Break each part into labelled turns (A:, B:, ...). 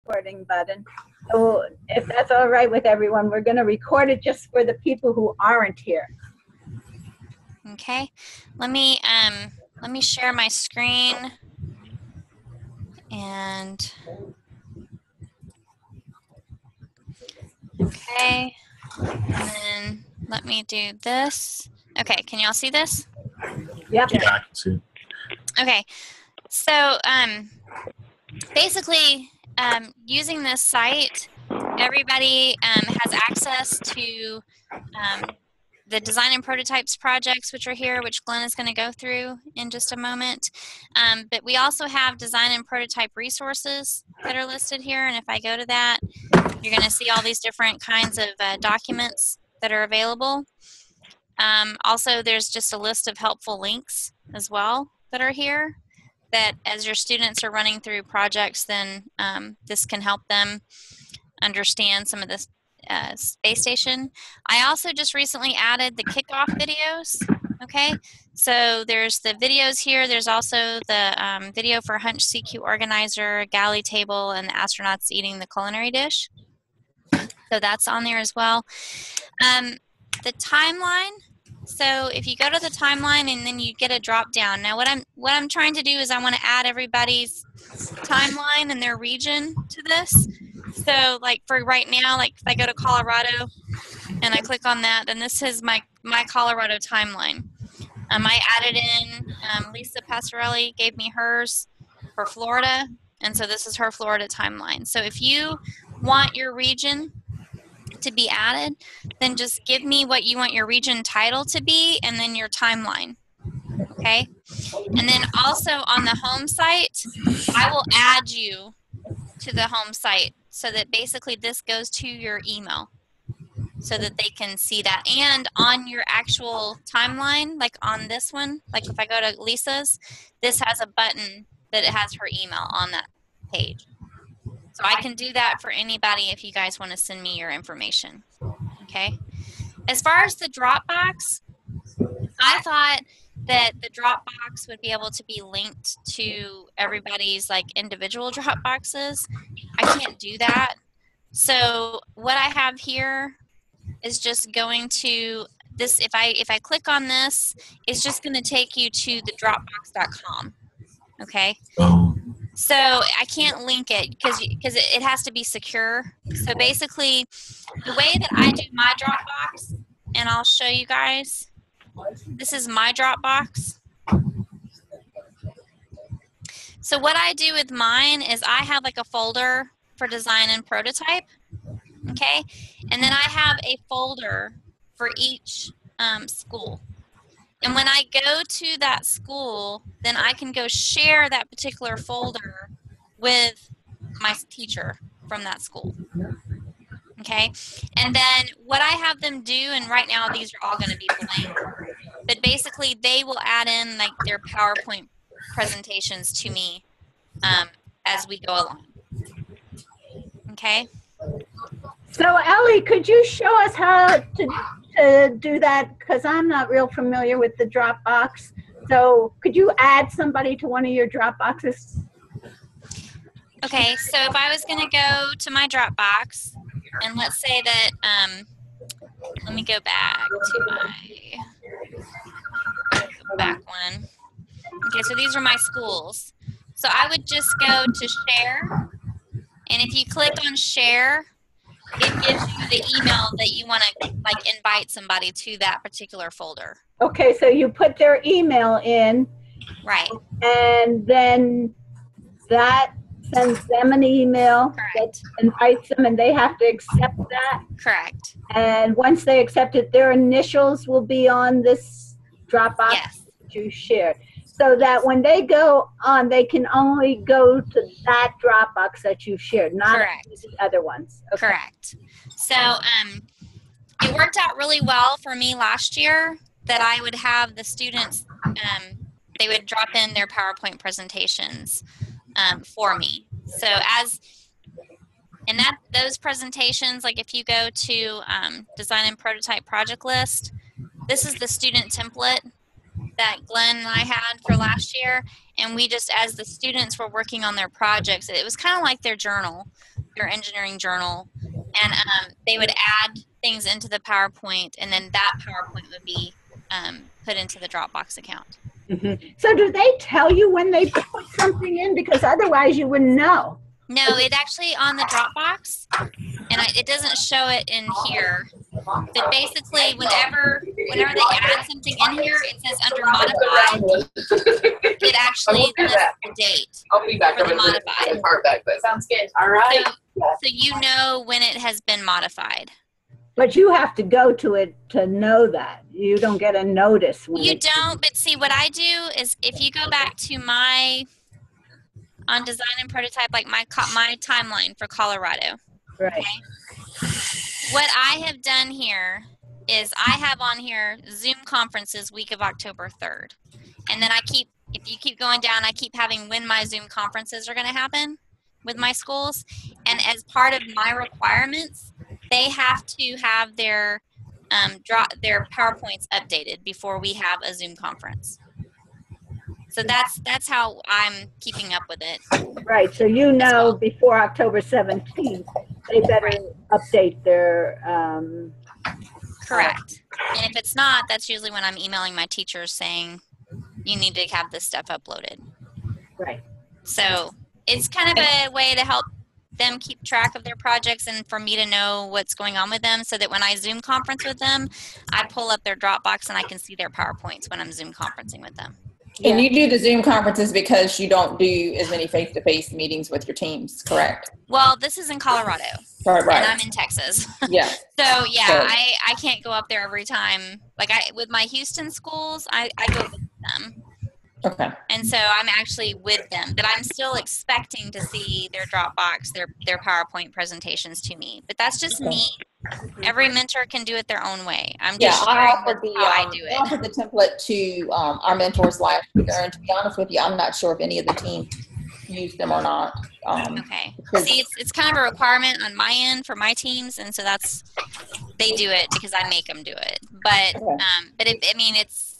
A: recording button. So if that's all right with everyone, we're going to record it just for the people who aren't here.
B: Okay, let me share my screen, and okay, and then let me do this. Okay, can y'all see this?
A: Yep.
C: Yeah, I can see.
B: Okay, so basically, using this site, everybody has access to the design and prototypes projects, which are here, which Glenn is going to go through in just a moment. But we also have design and prototype resources that are listed here. And if I go to that, you're going to see all these different kinds of documents that are available. Also, there's just a list of helpful links as well that are here, that as your students are running through projects, then this can help them understand some of this space station. I also just recently added the kickoff videos. Okay, so there's the videos here. There's also the video for HUNCH CQ Organizer, galley table, and the astronauts eating the culinary dish. So that's on there as well. The timeline. So if you go to the timeline and then you get a drop down. Now what I'm trying to do is I want to add everybody's timeline and their region to this. So like for right now, like if I go to Colorado and I click on that, then this is my Colorado timeline. I added in, Lisa Passarelli gave me hers for Florida, and so this is her Florida timeline. So if you want your region to be added, then just give me what you want your region title to be and then your timeline. Okay? And then also on the home site, I will add you to the home site so that basically this goes to your email so that they can see that. And on your actual timeline, like on this one, like if I go to Lisa's, this has a button that it has her email on that page. So I can do that for anybody if you guys want to send me your information. Okay. As far as the Dropbox, I thought that the Dropbox would be able to be linked to everybody's like individual Dropboxes. I can't do that. So what I have here is just going to this. If I click on this, it's just going to take you to the Dropbox.com. Okay. So I can't link it because it has to be secure. So basically, the way that I do my Dropbox, and I'll show you guys. This is my Dropbox. So what I do with mine is I have like a folder for design and prototype, okay? And then I have a folder for each school. And when I go to that school, then I can go share that particular folder with my teacher from that school. Okay? And then what I have them do, and right now these are all going to be blank, but basically they will add in like their PowerPoint presentations to me as we go along. Okay?
A: So Ellie, could you show us how to do that? Because I'm not real familiar with the Dropbox. So could you add somebody to one of your Dropboxes?
B: Okay, so if I was going to go to my Dropbox, and let's say that, let me go back to my back one. Okay, so these are my schools. So I would just go to share, and if you click on share, it gives you the email that you want to like invite somebody to that particular folder.
A: Okay, so you put their email in.
B: Right.
A: And then that sends them an email.
B: Correct.
A: That invites them, and they have to accept that.
B: Correct.
A: And once they accept it, their initials will be on this Dropbox
B: Yes.
A: that you shared. So that when they go on, they can only go to that Dropbox that you shared, not
B: Correct.
A: the other ones. Okay.
B: Correct. So it worked out really well for me last year that I would have the students, they would drop in their PowerPoint presentations for me. So those presentations, like if you go to Design and Prototype Project List, this is the student template that Glenn and I had for last year, And we just, as the students were working on their projects, it was kind of like their journal, their engineering journal. And they would add things into the PowerPoint, and then that PowerPoint would be put into the Dropbox account.
A: So do they tell you when they put something in? Because otherwise you wouldn't know.
B: No, it actually on the Dropbox, and it doesn't show it in here. But basically, whenever they add something in here, it says under modified. It actually lists the date for the modified.
C: Sounds good. All right.
B: So you know when it has been modified.
A: But you have to go to it to know that. You don't get a notice. When
B: You don't, but see, what I do is if you go back to on Design and Prototype, like my timeline for Colorado.
A: Right.
B: Okay? What I have done here is I have on here Zoom conferences week of October 3rd. And then if you keep going down, I keep having when my Zoom conferences are going to happen with my schools. And as part of my requirements, they have to have their PowerPoints updated before we have a Zoom conference. So that's how I'm keeping up with it.
A: Right. So you know before October 17th, they better update their.
B: Correct. And if it's not, that's usually when I'm emailing my teachers saying you need to have this stuff uploaded.
A: Right.
B: So it's kind of a way to help them keep track of their projects and for me to know what's going on with them so that when I Zoom conference with them, I pull up their Dropbox and I can see their PowerPoints when I'm Zoom conferencing with them.
C: Yeah. And you do the Zoom conferences because you don't do as many face-to-face meetings with your teams, correct?
B: Well, this is in Colorado.
C: Right.
B: And I'm in Texas.
C: Yeah.
B: So, yeah, I can't go up there every time. Like, with my Houston schools, I go with them.
C: Okay.
B: And so I'm actually with them, but I'm still expecting to see their Dropbox, their PowerPoint presentations to me. But that's just me. Every mentor can do it their own way. I'm just sharing
C: I
B: do it.
C: I offered the template to our mentors last year, and to be honest with you, I'm not sure if any of the team used them or not.
B: Okay. See, it's kind of a requirement on my end for my teams, and so they do it because I make them do it. But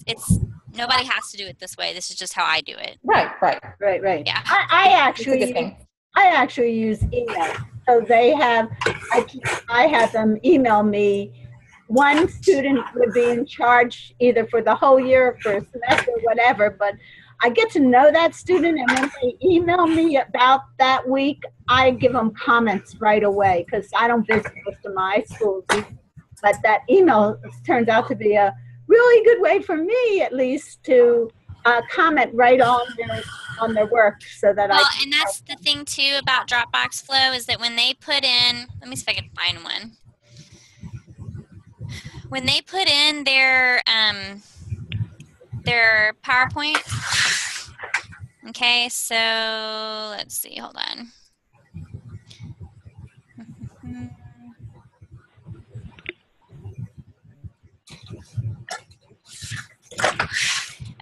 B: it's nobody has to do it this way. This is just how I do it.
C: Right.
B: Yeah.
A: I actually use email. So I have them email me. One student would be in charge either for the whole year, for a semester, whatever, but I get to know that student, and when they email me about that week, I give them comments right away because I don't visit most of my schools. But that email turns out to be a really good way for me, at least, to comment right on their work so that
B: and that's the thing too about Dropbox Flow is that when they put in, let me see if I can find one. When they put in their PowerPoint, okay, so let's see, hold on.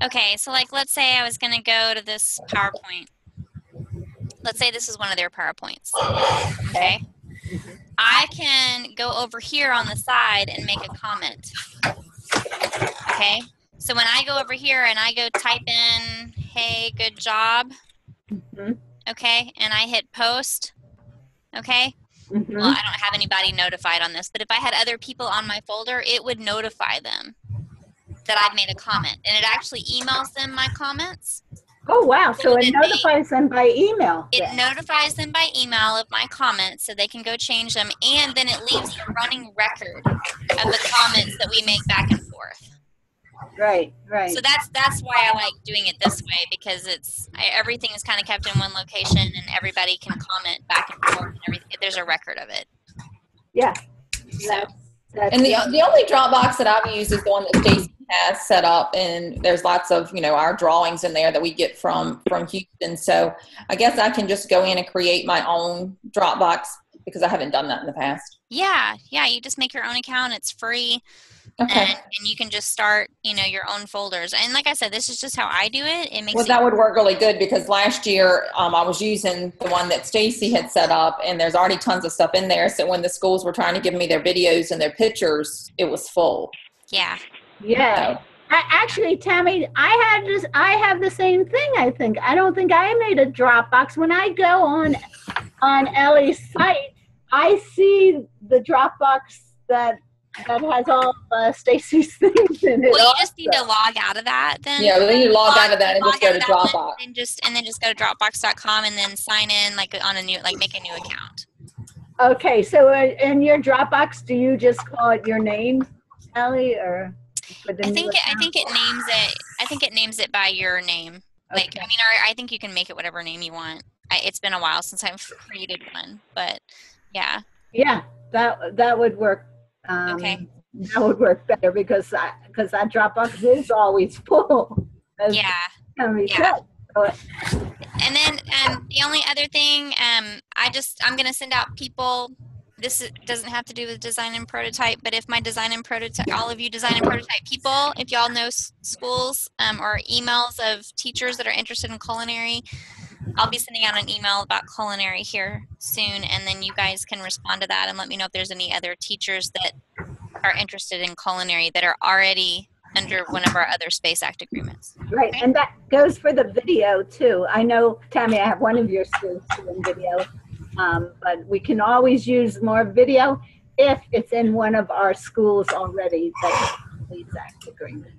B: Okay, so like let's say I was going to go to this PowerPoint. Let's say this is one of their PowerPoints. Okay. I can go over here on the side and make a comment. Okay. So when I go over here and I go type in, hey, good job. Okay. And I hit post. Okay. Well, I don't have anybody notified on this, but if I had other people on my folder, it would notify them that I've made a comment, and it actually emails them my comments.
A: Oh, wow. So it notifies them by email.
B: It notifies them by email of my comments so they can go change them, and then it leaves a running record of the comments that we make back and forth.
A: Right.
B: So that's why I like doing it this way, because everything is kind of kept in one location, and everybody can comment back and forth, and everything. There's a record of it.
A: Yeah.
B: So.
C: And the only Dropbox that I've used is the one that Stacy has set up, and there's lots of our drawings in there that we get from Houston. So I guess I can just go in and create my own Dropbox because I haven't done that in the past.
B: Yeah, you just make your own account. It's free.
C: Okay.
B: And you can just start, your own folders. And like I said, this is just how I do it. It makes
C: that would work really good because last year I was using the one that Stacy had set up, and there's already tons of stuff in there. So when the schools were trying to give me their videos and their pictures, it was full.
B: Yeah.
A: Yeah. Actually, Tammy, I have the same thing. I think I don't think I made a Dropbox. When I go on Ellie's site, I see the Dropbox that has all Stacy's things in it.
B: Well, you just need to log out of that then.
C: Yeah, we need to log out of that and just go to
B: Dropbox.
C: Dropbox.
B: And then just go to Dropbox.com and then sign in like on a new, like make a new account.
A: Okay, so in your Dropbox, do you just call it your name, Ellie, or?
B: I think it names it. I think it names it by your name. Like,
A: Okay.
B: I mean, or I think you can make it whatever name you want. It's been a while since I've created one, but yeah.
A: Yeah, that would work.
B: Okay.
A: That would work better because that Dropbox is always full. As
B: Yeah.
A: Tammy
B: Yeah.
A: said. So
B: And then the only other thing, I'm going to send out people. Doesn't have to do with design and prototype, but if my design and prototype, all of you design and prototype people, if y'all know schools or emails of teachers that are interested in culinary, I'll be sending out an email about culinary here soon, and then you guys can respond to that and let me know if there's any other teachers that are interested in culinary that are already under one of our other Space Act agreements.
A: right,
B: Okay.
A: and that goes for the video too. I know, Tammy, I have one of your schools doing video, but we can always use more video if it's in one of our schools already that Space Act agreement.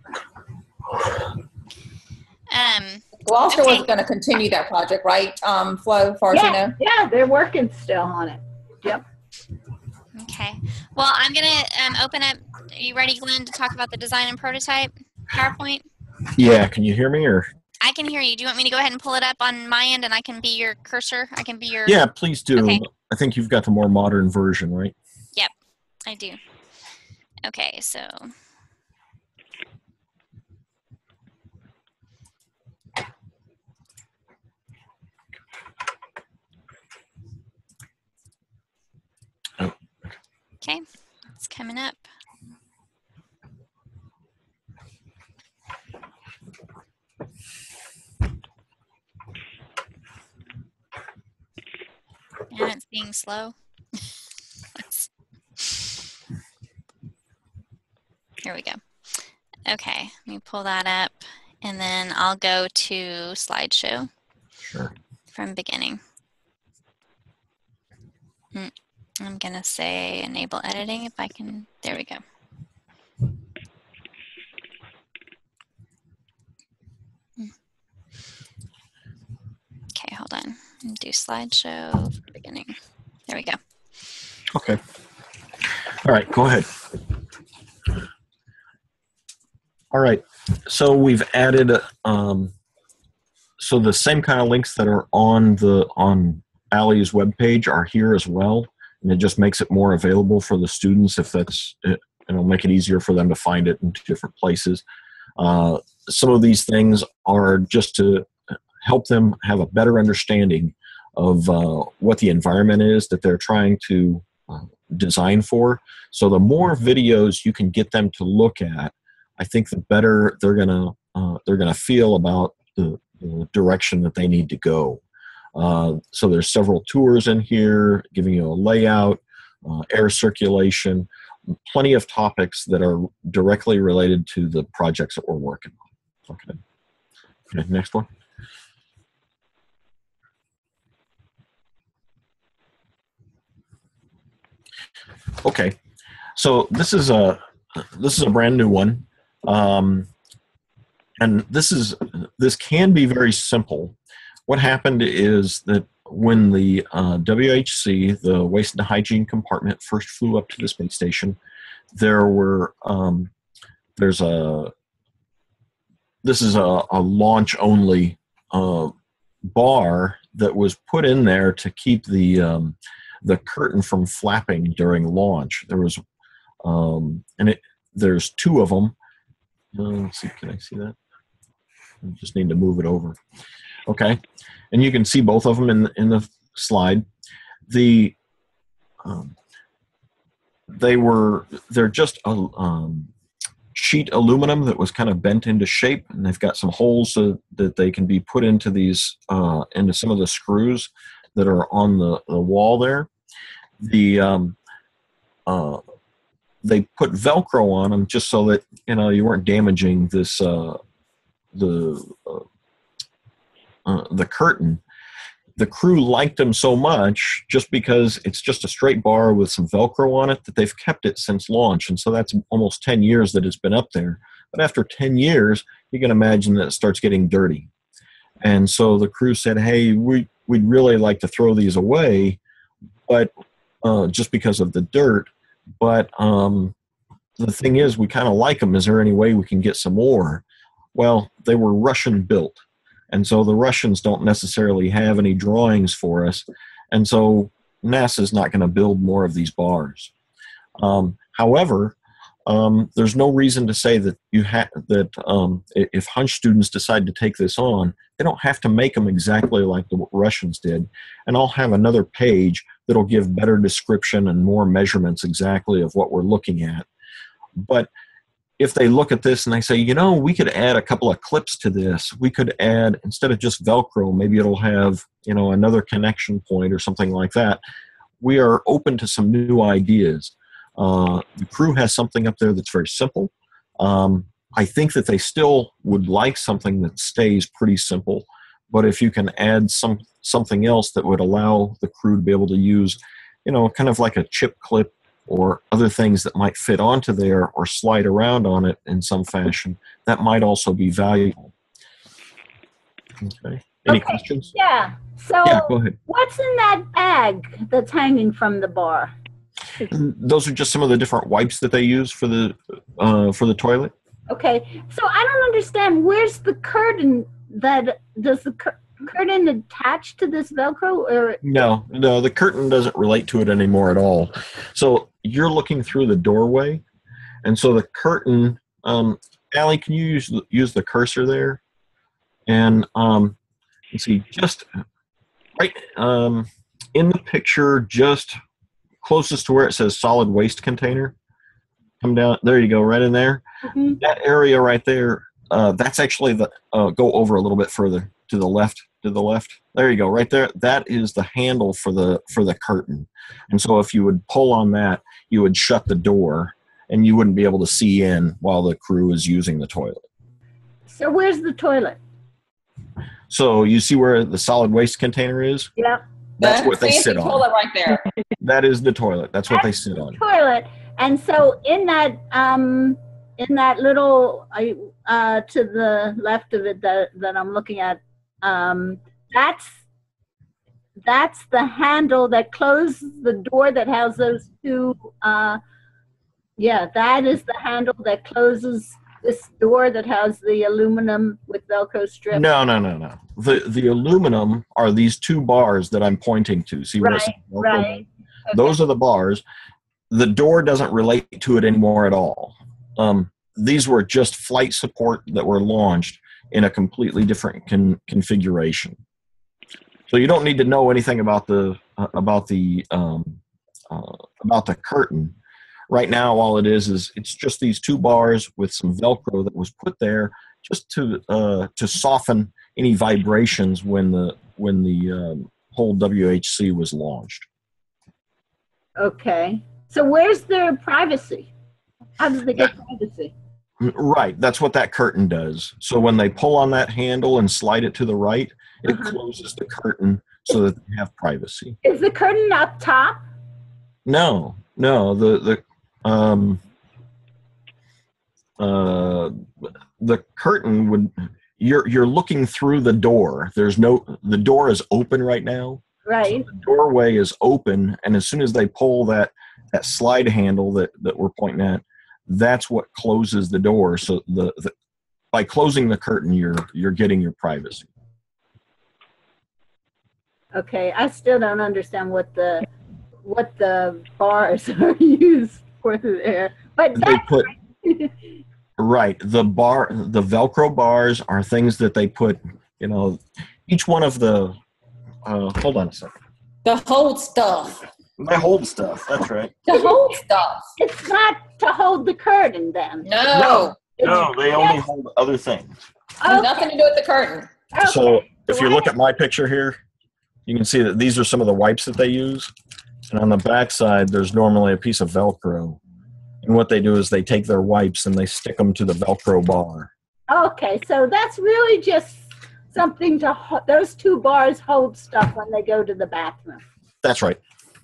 C: Gloucester
B: Okay.
C: was going to continue that project, right, Flo, as far as you know?
A: Yeah, they're working still on it. Yep.
B: Okay. Well, I'm going to open up. Are you ready, Glenn, to talk about the design and prototype PowerPoint?
D: Yeah, can you hear me or?
B: I can hear you. Do you want me to go ahead and pull it up on my end and I can be your cursor? I can be your...
D: Yeah, please do.
B: Okay.
D: I think you've got the more modern version, right?
B: Yep, I do. Okay, so...
D: Oh.
B: Okay, it's coming up. And it's being slow. Here we go. Okay, let me pull that up and then I'll go to slideshow
D: Sure.
B: from beginning. I'm gonna say enable editing if I can. There we go. Okay, hold on. Do slideshow from beginning. There we go.
D: Okay. All right, go ahead. All right, so we've added, so the same kind of links that are on Alli's webpage are here as well, and it just makes it more available for the students if that's, it'll make it easier for them to find it in different places. Some of these things are just to help them have a better understanding of what the environment is that they're trying to design for. So the more videos you can get them to look at, I think the better they're gonna feel about the direction that they need to go. So there's several tours in here giving you a layout, air circulation, plenty of topics that are directly related to the projects that we're working on. Okay, next one. Okay, so this is a brand new one, and this can be very simple. What happened is that when the WHC, the Waste and Hygiene Compartment, first flew up to the space station, this is a launch only bar that was put in there to keep the curtain from flapping during launch. There was, there's two of them. Let's see, can I see that? I just need to move it over. Okay, and you can see both of them in the slide. They're just sheet aluminum that was kind of bent into shape, and they've got some holes so that they can be put into these into some of the screws that are on the wall there. The they put Velcro on them just so that, you weren't damaging this, the curtain. The crew liked them so much just because it's just a straight bar with some Velcro on it that they've kept it since launch. And so that's almost 10 years that it's been up there. But after 10 years, you can imagine that it starts getting dirty. And so the crew said, hey, we'd really like to throw these away, but just because of the dirt. But the thing is, we kind of like them. Is there any way we can get some more? Well, they were Russian built. And so the Russians don't necessarily have any drawings for us. And so NASA's not going to build more of these bars. However, there's no reason to say that if HUNCH students decide to take this on, they don't have to make them exactly like the Russians did. And I'll have another page that'll give better description and more measurements exactly of what we're looking at. But if they look at this and they say, we could add a couple of clips to this. We could add, instead of just Velcro, maybe it'll have, another connection point or something like that. We are open to some new ideas. The crew has something up there that's very simple. I think that they still would like something that stays pretty simple. But if you can add something else that would allow the crew to be able to use, kind of like a chip clip or other things that might fit onto there or slide around on it in some fashion, that might also be valuable. Okay. Any questions?
A: Yeah. So
D: yeah, go ahead.
A: What's in that bag that's hanging from the bar?
D: Those are just some of the different wipes that they use for the toilet.
A: Okay. So I don't understand. Where's the curtain? Does the curtain attach to this Velcro? Or
D: No, the curtain doesn't relate to it anymore at all. So you're looking through the doorway, and so the curtain. Allie, can you use the cursor there? And you see just right in the picture, just closest to where it says solid waste container. Come down. There you go, right in there. Mm-hmm. That area right there. That's actually the. Go over a little bit further to the left. To the left. There you go, right there. That is the handle for the curtain. And so if you would pull on that, you would shut the door, and you wouldn't be able to see in while the crew is using the toilet.
A: So where's the toilet?
D: So you see where the solid waste container is?
A: Yep.
D: That's what they sit on.
C: Toilet right there.
D: That is the toilet. That's what they sit on.
A: Toilet. And so in that little to the left of it that I'm looking at, that's the handle that closes the door that has those two. That is the handle that closes this door that has the aluminum with Velcro strips.
D: No. The aluminum are these two bars that I'm pointing to. See where it says Velcro?
A: Right. Okay.
D: Those are the bars. The door doesn't relate to it anymore at all. These were just flight support that were launched in a completely different configuration. So you don't need to know anything about the curtain. Right now, all it is it's just these two bars with some Velcro that was put there just to soften any vibrations when the whole WHC was launched.
A: Okay. So where's their privacy? How does they get privacy?
D: Right. That's what that curtain does. So when they pull on that handle and slide it to the right, it closes the curtain so that they have privacy.
A: Is the curtain up top?
D: No. The curtain would. You're looking through the door. The door is open right now.
A: Right.
D: So the doorway is open, and as soon as they pull that slide handle that we're pointing at, that's what closes the door. So by closing the curtain, you're getting your privacy.
A: Okay, I still don't understand what the bars are used for there. But
D: they put right. The Velcro bars are things that they put. Each one of the. Hold on a second.
C: The hold stuff.
D: They hold stuff. That's right.
C: The hold stuff.
A: It's not to hold the curtain, then.
C: No,
D: they only hold other things.
C: Has nothing to do with the curtain.
A: Okay.
D: So if you look at my picture here, you can see that these are some of the wipes that they use. And on the back side, there's normally a piece of Velcro. And what they do is they take their wipes and they stick them to the Velcro bar.
A: Okay, so that's really just something to, those two bars hold stuff when they go to the bathroom.
D: That's right.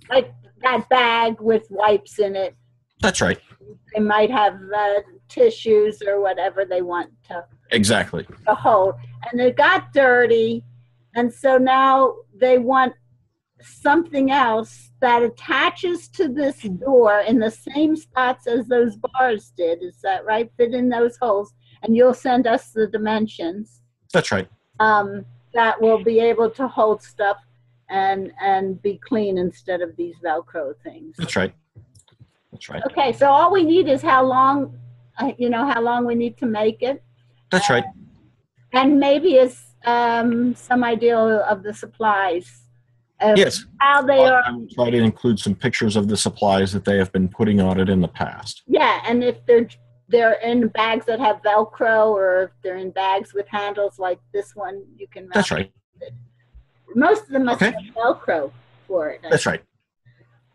A: Like that bag with wipes in it.
D: That's right.
A: They might have tissues or whatever they want to
D: Exactly.
A: hold. And it got dirty, and so now they want something else that attaches to this door in the same spots as those bars did. Is that right? Fit in those holes, and you'll send us the dimensions.
D: That's right.
A: That will be able to hold stuff and be clean instead of these Velcro things.
D: That's right. That's right.
A: Okay, so all we need is how long, how long we need to make it.
D: That's right.
A: And maybe is some idea of the supplies.
D: Yes.
A: How they are.
D: I will try to include some pictures of the supplies that they have been putting on it in the past.
A: Yeah, and if they're in bags that have Velcro, or if they're in bags with handles like this one, you can.
D: That's right.
A: It. Most of them must
D: Okay.
A: have Velcro for it.
D: That's right.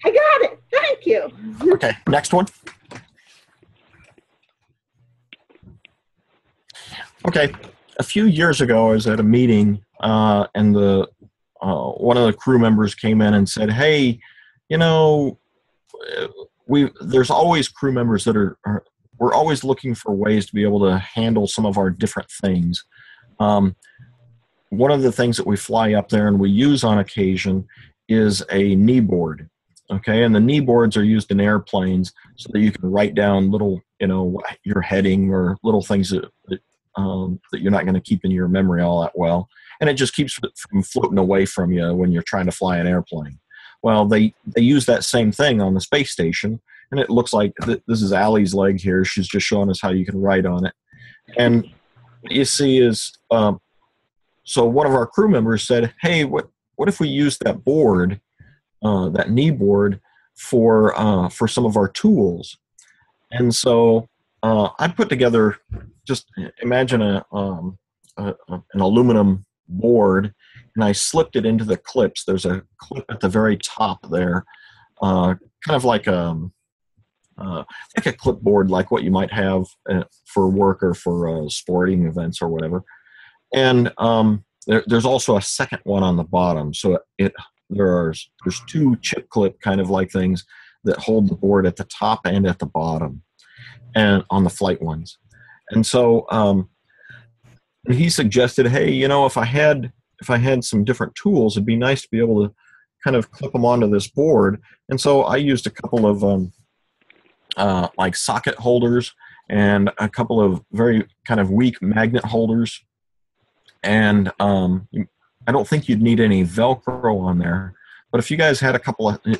A: I got it. Thank you.
D: Okay, next one. Okay, a few years ago, I was at a meeting, and one of the crew members came in and said, "Hey, there's always crew members that we're always looking for ways to be able to handle some of our different things. One of the things that we fly up there and we use on occasion is a knee board." Okay, and the knee boards are used in airplanes so that you can write down little, your heading or little things that you're not going to keep in your memory all that well. And it just keeps it from floating away from you when you're trying to fly an airplane. Well, they use that same thing on the space station, and it looks like this is Allie's leg here. She's just showing us how you can write on it. And what you see is, so one of our crew members said, "Hey, what if we use that board, that knee board, for some of our tools?" And so I put together, just imagine an aluminum board, and I slipped it into the clips. There's a clip at the very top there, kind of like a clipboard, like what you might have for work or for sporting events or whatever. And there's also a second one on the bottom. So there's two chip clip kind of like things that hold the board at the top and at the bottom, and on the flight ones. And so he suggested, "Hey, if I had some different tools, it'd be nice to be able to kind of clip them onto this board." And so I used a couple of like socket holders and a couple of very kind of weak magnet holders. And I don't think you'd need any Velcro on there. But if you guys had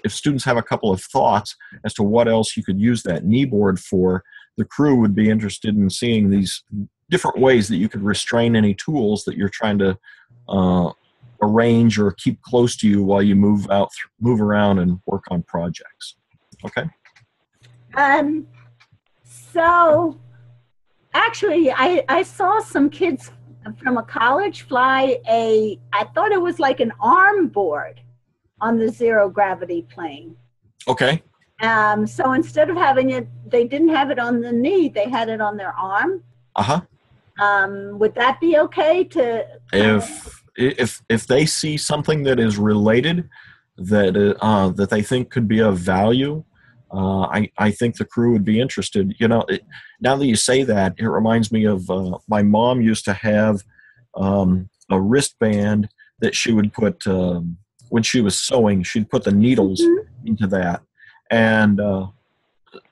D: if students have a couple of thoughts as to what else you could use that knee board for, the crew would be interested in seeing these different ways that you could restrain any tools that you're trying to arrange or keep close to you while you move around and work on projects. Okay.
A: So actually, I saw some kids from a college fly I thought it was like an arm board on the zero gravity plane.
D: Okay.
A: So instead of having it, they didn't have it on the knee, they had it on their arm.
D: Uh-huh.
A: Would that be okay to?
D: If they see something that is related, that they think could be of value, I think the crew would be interested. Now that you say that, it reminds me of my mom used to have a wristband that she would put when she was sewing. She'd put the needles into that, and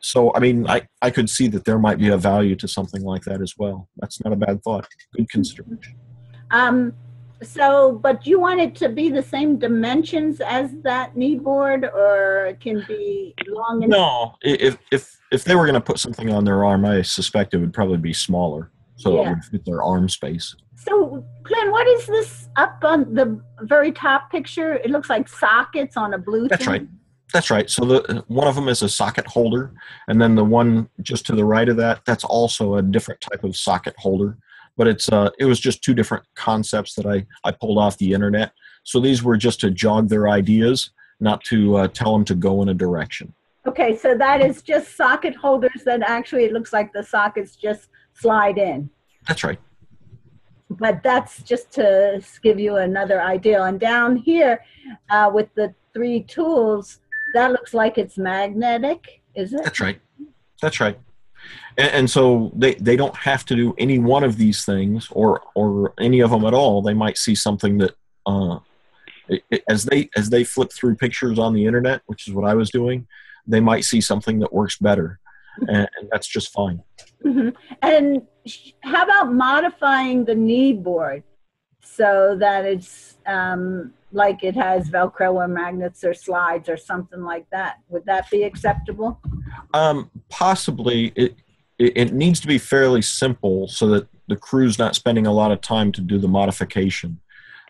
D: so I mean, I could see that there might be a value to something like that as well. That's not a bad thought. Good consideration.
A: So, but you want it to be the same dimensions as that knee board, or it can be long enough?
D: No, if they were going to put something on their arm, I suspect it would probably be smaller, so it would fit their arm space.
A: So, Glenn, what is this up on the very top picture? It looks like sockets on a blue
D: That's
A: thing.
D: right. That's right. So one of them is a socket holder, and then the one just to the right of that, that's also a different type of socket holder. But it was just two different concepts that I pulled off the internet. So these were just to jog their ideas, not to tell them to go in a direction.
A: Okay, so that is just socket holders that actually it looks like the sockets just slide in.
D: That's right.
A: But that's just to give you another idea. And down here with the 3 tools, that looks like it's magnetic, is it?
D: That's right. That's right. And so they don't have to do any one of these things or any of them at all. They might see something that as they flip through pictures on the internet, which is what I was doing, they might see something that works better, and that's just fine.
A: Mm-hmm. And how about modifying the knee board so that it's like it has Velcro or magnets or slides or something like that? Would that be acceptable?
D: Possibly. It needs to be fairly simple so that the crew's not spending a lot of time to do the modification.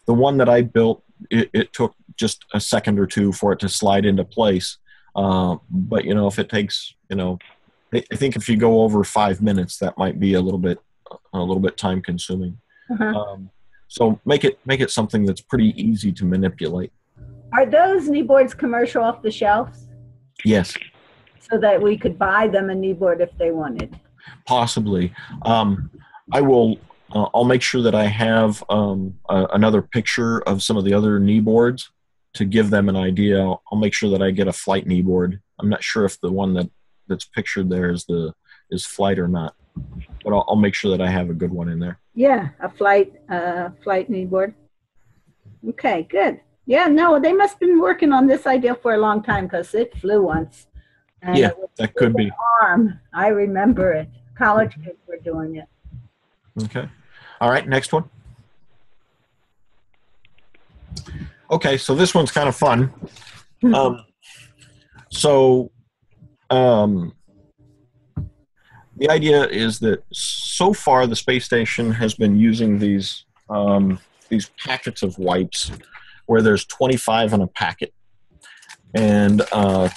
D: The one that I built, it took just a second or two for it to slide into place. But if it takes, I think if you go over 5 minutes, that might be a little bit time consuming.
A: Uh-huh.
D: So make it something that's pretty easy to manipulate.
A: Are those knee boards commercial off the shelves?
D: Yes.
A: So that we could buy them a knee board if they wanted.
D: Possibly. I will. I'll make sure that I have another picture of some of the other knee boards to give them an idea. I'll make sure that I get a flight knee board. I'm not sure if the one that's pictured there is flight or not, but I'll make sure that I have a good one in there.
A: Yeah, a flight knee board. Okay, good. Yeah, no, they must have been working on this idea for a long time because it flew once. And
D: yeah, that could be.
A: Arm, I remember it. College kids were doing it.
D: Okay. All right, next one. Okay, so this one's kind of fun. The idea is that so far the space station has been using these packets of wipes where there's 25 in a packet. And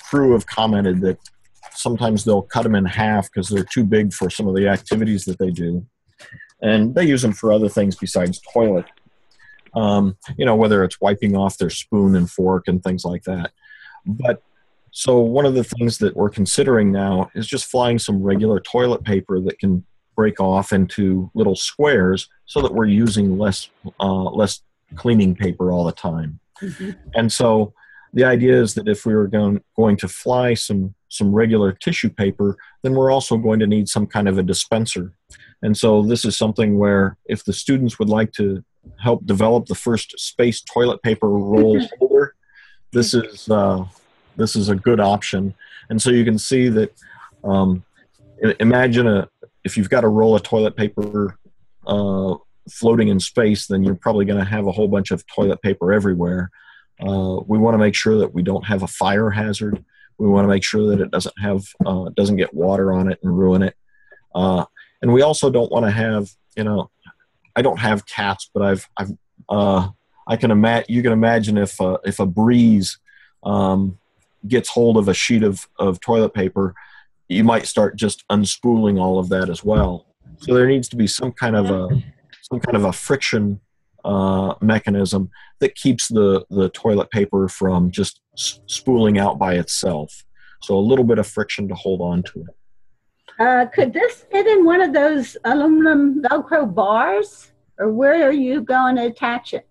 D: crew have commented that sometimes they'll cut them in half because they're too big for some of the activities that they do. And they use them for other things besides toilet. Whether it's wiping off their spoon and fork and things like that. But so one of the things that we're considering now is just flying some regular toilet paper that can break off into little squares so that we're using less cleaning paper all the time. Mm-hmm. And so the idea is that if we were going to fly some regular tissue paper, then we're also going to need some kind of a dispenser. And so this is something where if the students would like to help develop the first space toilet paper roll holder, this is a good option. And so you can see that imagine if you've got a roll of toilet paper floating in space, then you're probably going to have a whole bunch of toilet paper everywhere. We want to make sure that we don't have a fire hazard. We want to make sure that it doesn't get water on it and ruin it. And we also don't want to have, I don't have cats, but you can imagine if a breeze gets hold of a sheet of toilet paper, you might start just unspooling all of that as well. So there needs to be some kind of a friction mechanism that keeps the toilet paper from just spooling out by itself. So a little bit of friction to hold on to it.
A: Could this fit in one of those aluminum Velcro bars? Or where are you going to attach it?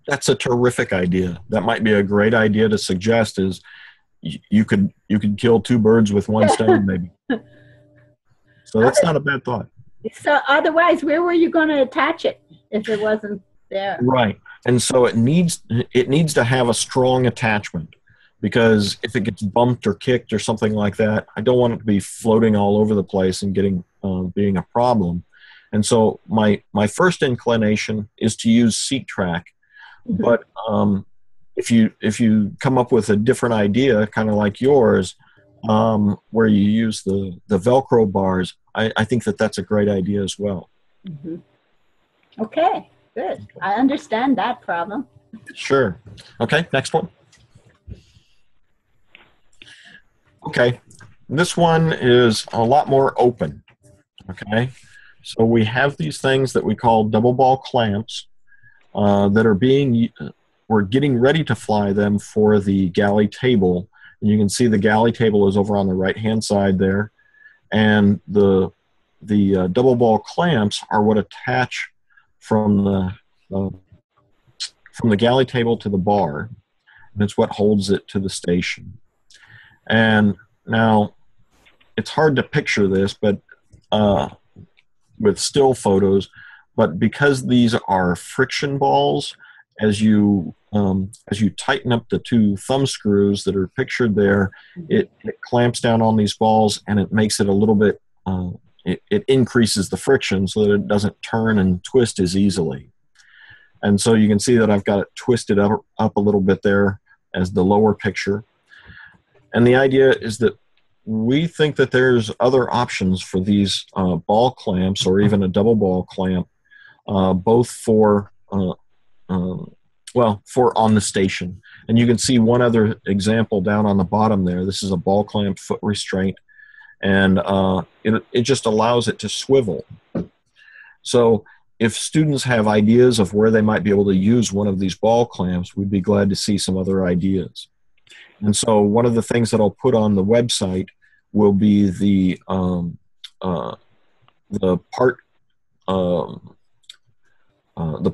D: That's a terrific idea. That might be a great idea to suggest is you could kill 2 birds with 1 stone maybe. So that's not a bad thought.
A: So otherwise, where were you going to attach it if it wasn't there?
D: Right. And so it needs to have a strong attachment, because if it gets bumped or kicked or something like that, I don't want it to be floating all over the place and being a problem. And so my first inclination is to use seat track. Mm-hmm. But if you come up with a different idea, kind of like yours, where you use the Velcro bars, I think that's a great idea as well.
A: Mm-hmm. Okay, good. I understand that problem.
D: Sure. Okay, next one. Okay, this one is a lot more open. Okay, so we have these things that we call double ball clamps that are we're getting ready to fly them for the galley table. And you can see the galley table is over on the right-hand side there. And the double ball clamps are what attach from the galley table to the bar. And it's what holds it to the station. And now, it's hard to picture this, but with still photos, but because these are friction balls, as you tighten up the two thumb screws that are pictured there, it clamps down on these balls, and it makes it a little bit, it increases the friction so that it doesn't turn and twist as easily. And so you can see that I've got it twisted up a little bit there as the lower picture. And the idea is that we think that there's other options for these ball clamps, or even a double ball clamp, both for for on the station. And you can see one other example down on the bottom there. This is a ball clamp foot restraint, and it just allows it to swivel. So if students have ideas of where they might be able to use one of these ball clamps, we'd be glad to see some other ideas. And so one of the things that I'll put on the website will be the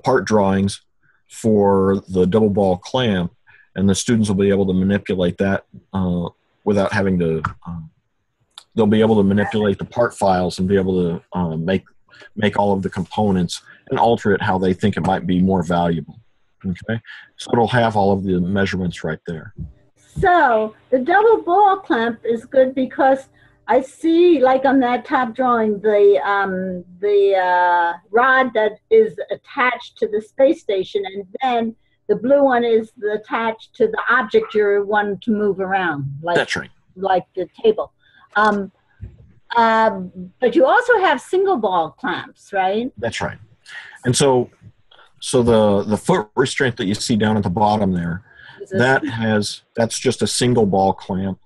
D: part drawings for the double ball clamp, and the students will be able to manipulate that without having to. They'll be able to manipulate the part files and be able to make all of the components and alter it how they think it might be more valuable. Okay, so it'll have all of the measurements right there.
A: So the double ball clamp is good because I see, like on that top drawing, the rod that is attached to the space station, and then the blue one is attached to the object you're wanting to move around. Like,
D: that's right.
A: Like the table. But you also have single ball clamps, right?
D: That's right. And so the foot restraint that you see down at the bottom there, that's just a single ball clamp,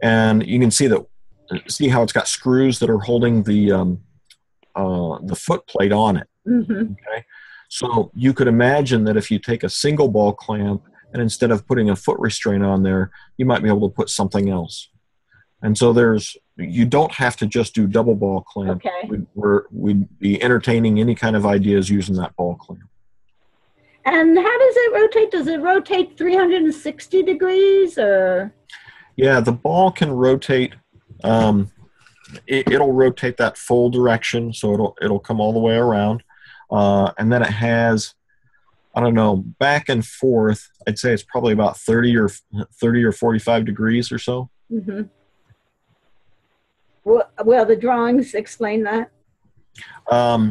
D: and you can see how it's got screws that are holding the foot plate on it.
A: Mm-hmm.
D: Okay, so you could imagine that if you take a single ball clamp and instead of putting a foot restraint on there, you might be able to put something else. And so you don't have to just do double ball clamp.
A: Okay.
D: We'd be entertaining any kind of ideas using that ball clamp.
A: And how does it rotate? Does it rotate 360 degrees or?
D: Yeah, the ball can rotate. It'll rotate that full direction, so it'll come all the way around, and then it has, I don't know, back and forth. I'd say it's probably about 30 or 45 degrees or so.
A: Mm-hmm. Well, the drawings explain that.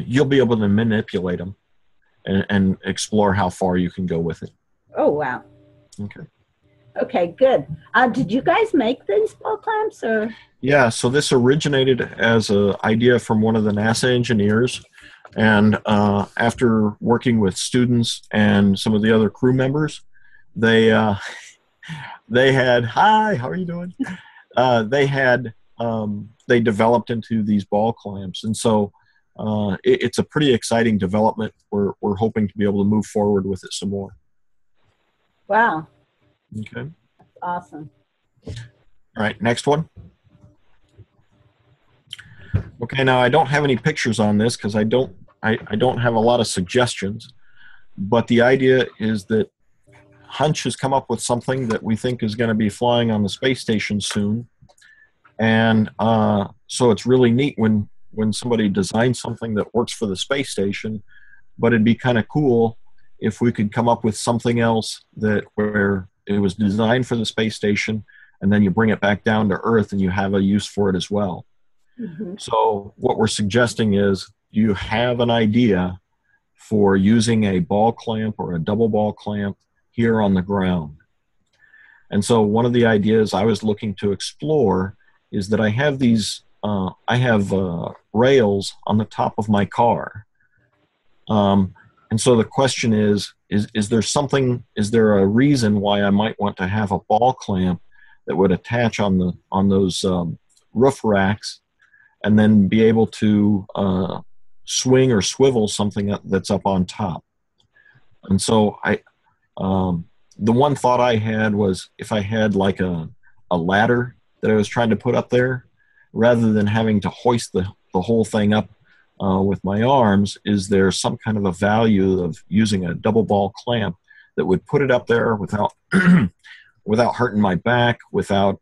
D: You'll be able to manipulate them and explore how far you can go with it.
A: Oh, wow.
D: Okay.
A: Okay, good. Did you guys make these ball clamps, or?
D: Yeah, so this originated as an idea from one of the NASA engineers, and after working with students and some of the other crew members, they had, hi, how are you doing? They developed into these ball clamps, and so it's a pretty exciting development. We're hoping to be able to move forward with it some more.
A: Wow.
D: Okay.
A: That's awesome.
D: All right, next one. Okay, now I don't have any pictures on this because I don't have a lot of suggestions, but the idea is that Hunch has come up with something that we think is going to be flying on the space station soon, and so it's really neat when somebody designs something that works for the space station, but it'd be kind of cool if we could come up with something else where it was designed for the space station, and then you bring it back down to Earth and you have a use for it as well.
A: Mm-hmm.
D: So what we're suggesting is you have an idea for using a ball clamp or a double ball clamp here on the ground. And so one of the ideas I was looking to explore is that I have these, rails on the top of my car. And so the question is there a reason why I might want to have a ball clamp that would attach on those roof racks and then be able to swing or swivel something that's up on top? And so the one thought I had was if I had like a a ladder that I was trying to put up there, rather than having to hoist the whole thing up with my arms, is there some kind of a value of using a double ball clamp that would put it up there without without hurting my back, without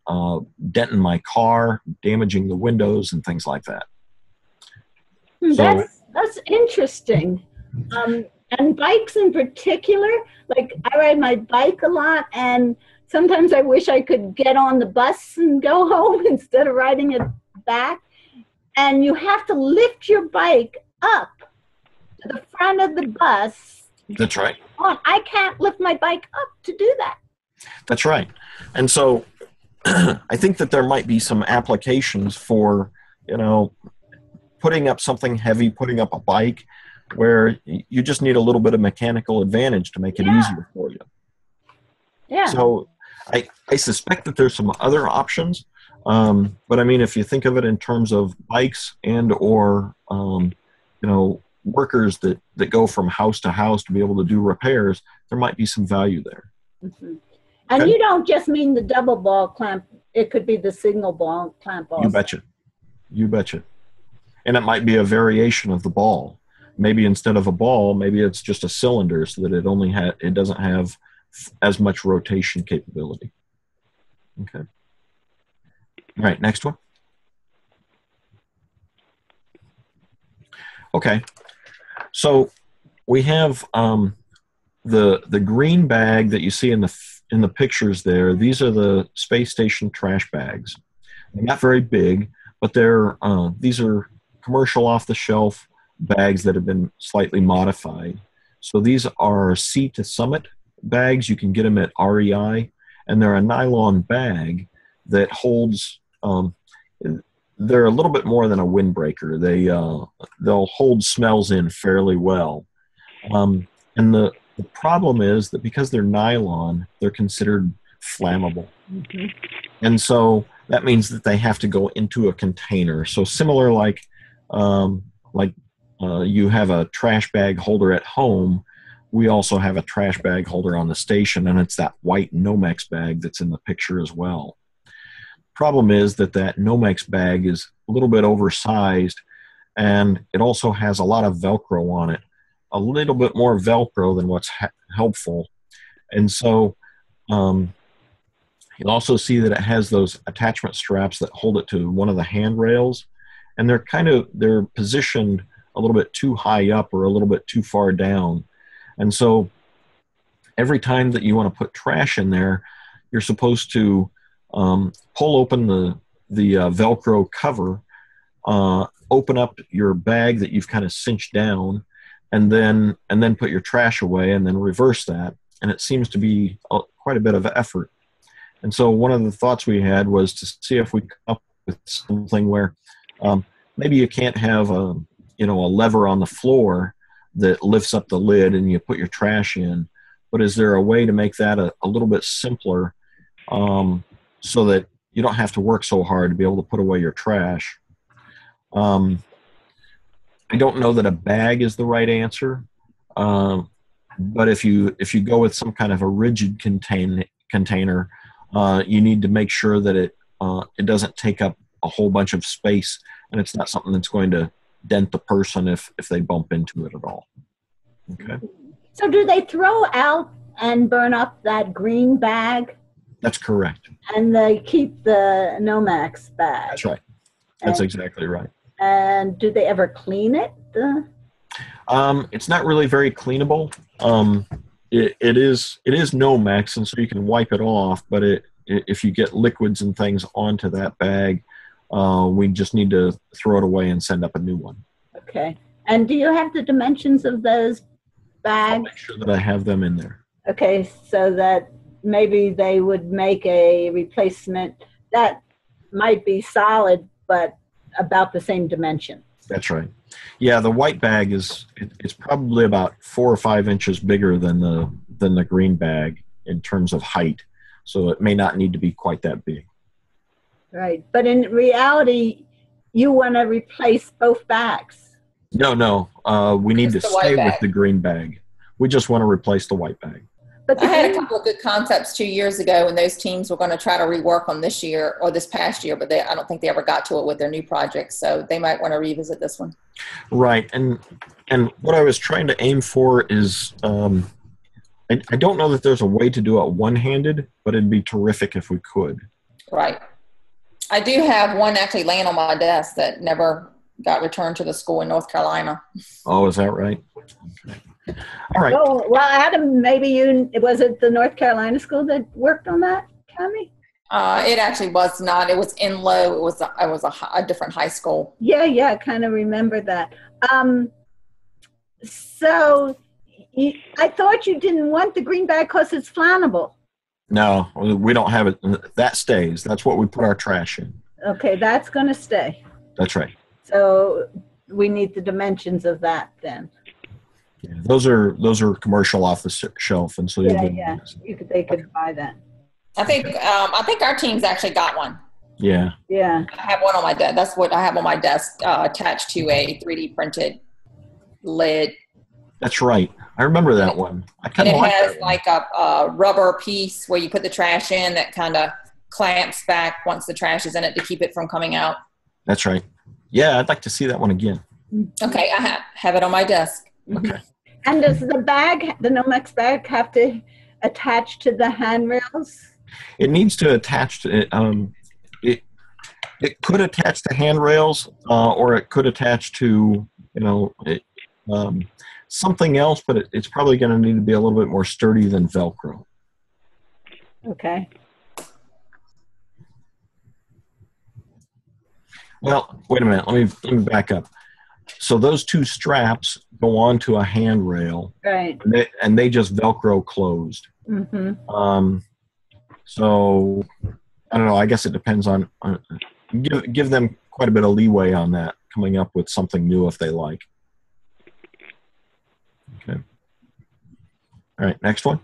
D: denting my car, damaging the windows, and things like that.
A: That's interesting. And bikes in particular, like I ride my bike a lot, and sometimes I wish I could get on the bus and go home instead of riding it back. And you have to lift your bike up to the front of the bus.
D: That's right.
A: I can't lift my bike up to do that.
D: That's right. And so I think that there might be some applications for, putting up something heavy, putting up a bike, where you just need a little bit of mechanical advantage to make it easier for you.
A: Yeah.
D: So I suspect that there's some other options. But I mean, if you think of it in terms of bikes and or, workers that go from house to house to be able to do repairs, there might be some value there.
A: Mm-hmm. And you don't just mean the double ball clamp. It could be the single ball clamp also.
D: You betcha. And it might be a variation of the ball. Maybe instead of a ball, maybe it's just a cylinder so that it doesn't have as much rotation capability. Okay. All right, next one. Okay. So we have the green bag that you see in the pictures there. These are the space station trash bags. They're not very big, but these are commercial off-the-shelf bags that have been slightly modified. So these are Sea to Summit bags. You can get them at REI, and they're a nylon bag that holds. They're a little bit more than a windbreaker. They'll hold smells in fairly well. And the problem is that because they're nylon, they're considered flammable. Mm-hmm. And so that means that they have to go into a container. So similar like you have a trash bag holder at home, we also have a trash bag holder on the station, and it's that white Nomex bag that's in the picture as well. Problem is that Nomex bag is a little bit oversized, and it also has a lot of Velcro on it, a little bit more Velcro than what's helpful. And so you'll also see that it has those attachment straps that hold it to one of the handrails, and they're positioned a little bit too high up or a little bit too far down. And so every time that you want to put trash in there, you're supposed to pull open the Velcro cover, open up your bag that you've kind of cinched down, and then put your trash away, and then reverse that. And it seems to be quite a bit of effort. And so one of the thoughts we had was to see if we could come up with something where maybe you can't have a lever on the floor that lifts up the lid and you put your trash in, but is there a way to make that a little bit simpler, so that you don't have to work so hard to be able to put away your trash? I don't know that a bag is the right answer, but if you go with some kind of a rigid container, you need to make sure that it doesn't take up a whole bunch of space, and it's not something that's going to dent the person if they bump into it at all. Okay.
A: So do they throw out and burn up that green bag?
D: That's correct.
A: And they keep the Nomex bag?
D: That's right. That's exactly right.
A: And do they ever clean it?
D: It's not really very cleanable. It is Nomex, and so you can wipe it off, but if you get liquids and things onto that bag, we just need to throw it away and send up a new one.
A: Okay. And do you have the dimensions of those bags?
D: I'll make sure that I have them in there.
A: Okay, so that maybe they would make a replacement that might be solid, but about the same dimension.
D: That's right. Yeah, the white bag it's probably about 4 or 5 inches bigger than the green bag in terms of height, so it may not need to be quite that big.
A: Right, but in reality, you want to replace both bags.
D: No, we need to stay with the green bag. We just want to replace the white bag.
A: But
C: I had a couple of good concepts 2 years ago, and those teams were going to try to rework them this year or this past year, but I don't think they ever got to it with their new projects. So they might want to revisit this one.
D: Right. And what I was trying to aim for is, I don't know that there's a way to do it one-handed, but it'd be terrific if we could.
C: Right. I do have one actually laying on my desk that never got returned to the school in North Carolina.
D: Oh, is that right? Okay. All right.
A: Oh, well, Adam, maybe was it the North Carolina school that worked on that, Tammy?
C: It actually was not. It was in Low. It was a different high school.
A: Yeah, I kind of remember that. So I thought you didn't want the green bag because it's flammable.
D: No, we don't have it. That stays. That's what we put our trash in.
A: Okay, that's going to stay.
D: That's right.
A: So we need the dimensions of that then.
D: Yeah, those are commercial off the shelf, and so
A: they could buy that.
C: I think our team's actually got one.
D: Yeah.
A: Yeah.
C: I have one on my desk. That's what I have on my desk, attached to a 3D printed lid.
D: That's right. I remember that one. I kind of
C: like it. Has like a rubber piece where you put the trash in that kind of clamps back once the trash is in it to keep it from coming out.
D: That's right. Yeah, I'd like to see that one again.
C: Okay, I have it on my desk.
D: Okay.
A: And does the Nomex bag have to attach to the handrails?
D: It needs to attach to it. It could attach to handrails, or it could attach to something else, but it's probably going to need to be a little bit more sturdy than Velcro.
A: Okay.
D: Well, wait a minute. Let me back up. So those two straps go onto a handrail,
A: right?
D: And they just Velcro closed.
A: Mm-hmm.
D: So I don't know. I guess it depends on give them quite a bit of leeway on that, coming up with something new if they like. Okay. All right, next one.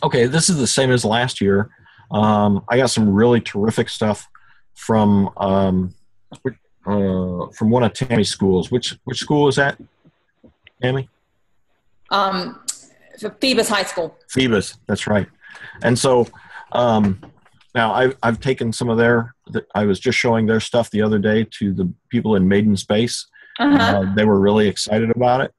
D: Okay, this is the same as last year. I got some really terrific stuff from one of Tammy's schools. Which school is that, Tammy?
C: Phoebus High School.
D: Phoebus, that's right. And so now I've taken some of I was just showing their stuff the other day to the people in Maiden Space. They were really excited about it.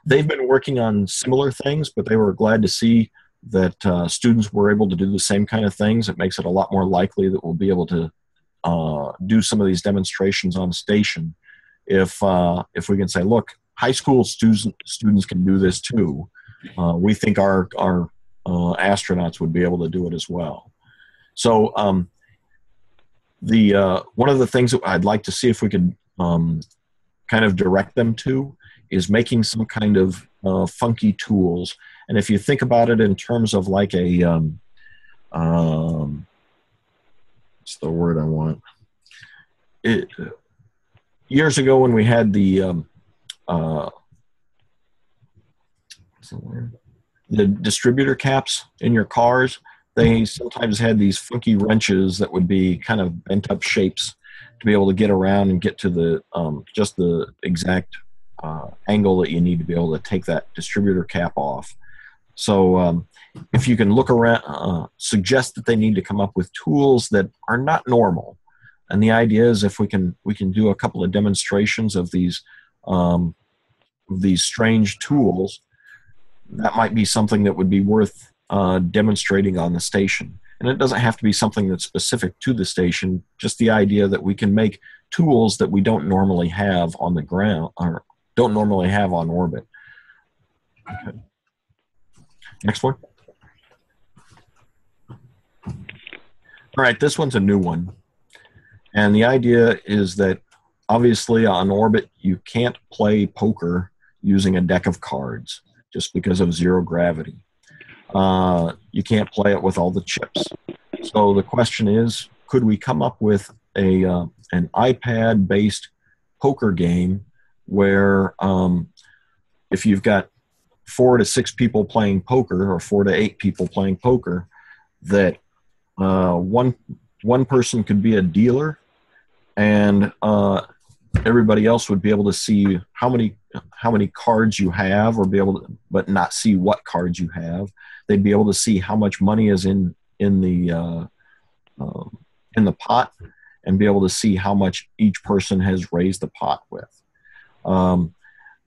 D: They've been working on similar things, but they were glad to see that students were able to do the same kind of things. It makes it a lot more likely that we'll be able to do some of these demonstrations on station if we can say, look, high school students can do this too. We think our astronauts would be able to do it as well. So one of the things that I'd like to see if we could kind of direct them to is making some kind of funky tools. And if you think about it in terms of like a, what's the word I want? Years ago when we had the distributor caps in your cars, they sometimes had these funky wrenches that would be kind of bent up shapes to be able to get around and get to the just the exact angle that you need to be able to take that distributor cap off. So if you can look around, suggest that they need to come up with tools that are not normal. And the idea is if we can do a couple of demonstrations of these strange tools, that might be something that would be worth demonstrating on the station. And it doesn't have to be something that's specific to the station, just the idea that we can make tools that we don't normally have on the ground or don't normally have on orbit. Okay. Next one. All right, this one's a new one. And the idea is that obviously on orbit, you can't play poker using a deck of cards just because of zero gravity. You can't play it with all the chips. So the question is, could we come up with an iPad-based poker game where if you've got 4 to 6 people playing poker or 4 to 8 people playing poker, that one person could be a dealer and everybody else would be able to see how many cards you have, or be able to, but not see what cards you have. They'd be able to see how much money is in the pot, and be able to see how much each person has raised the pot with.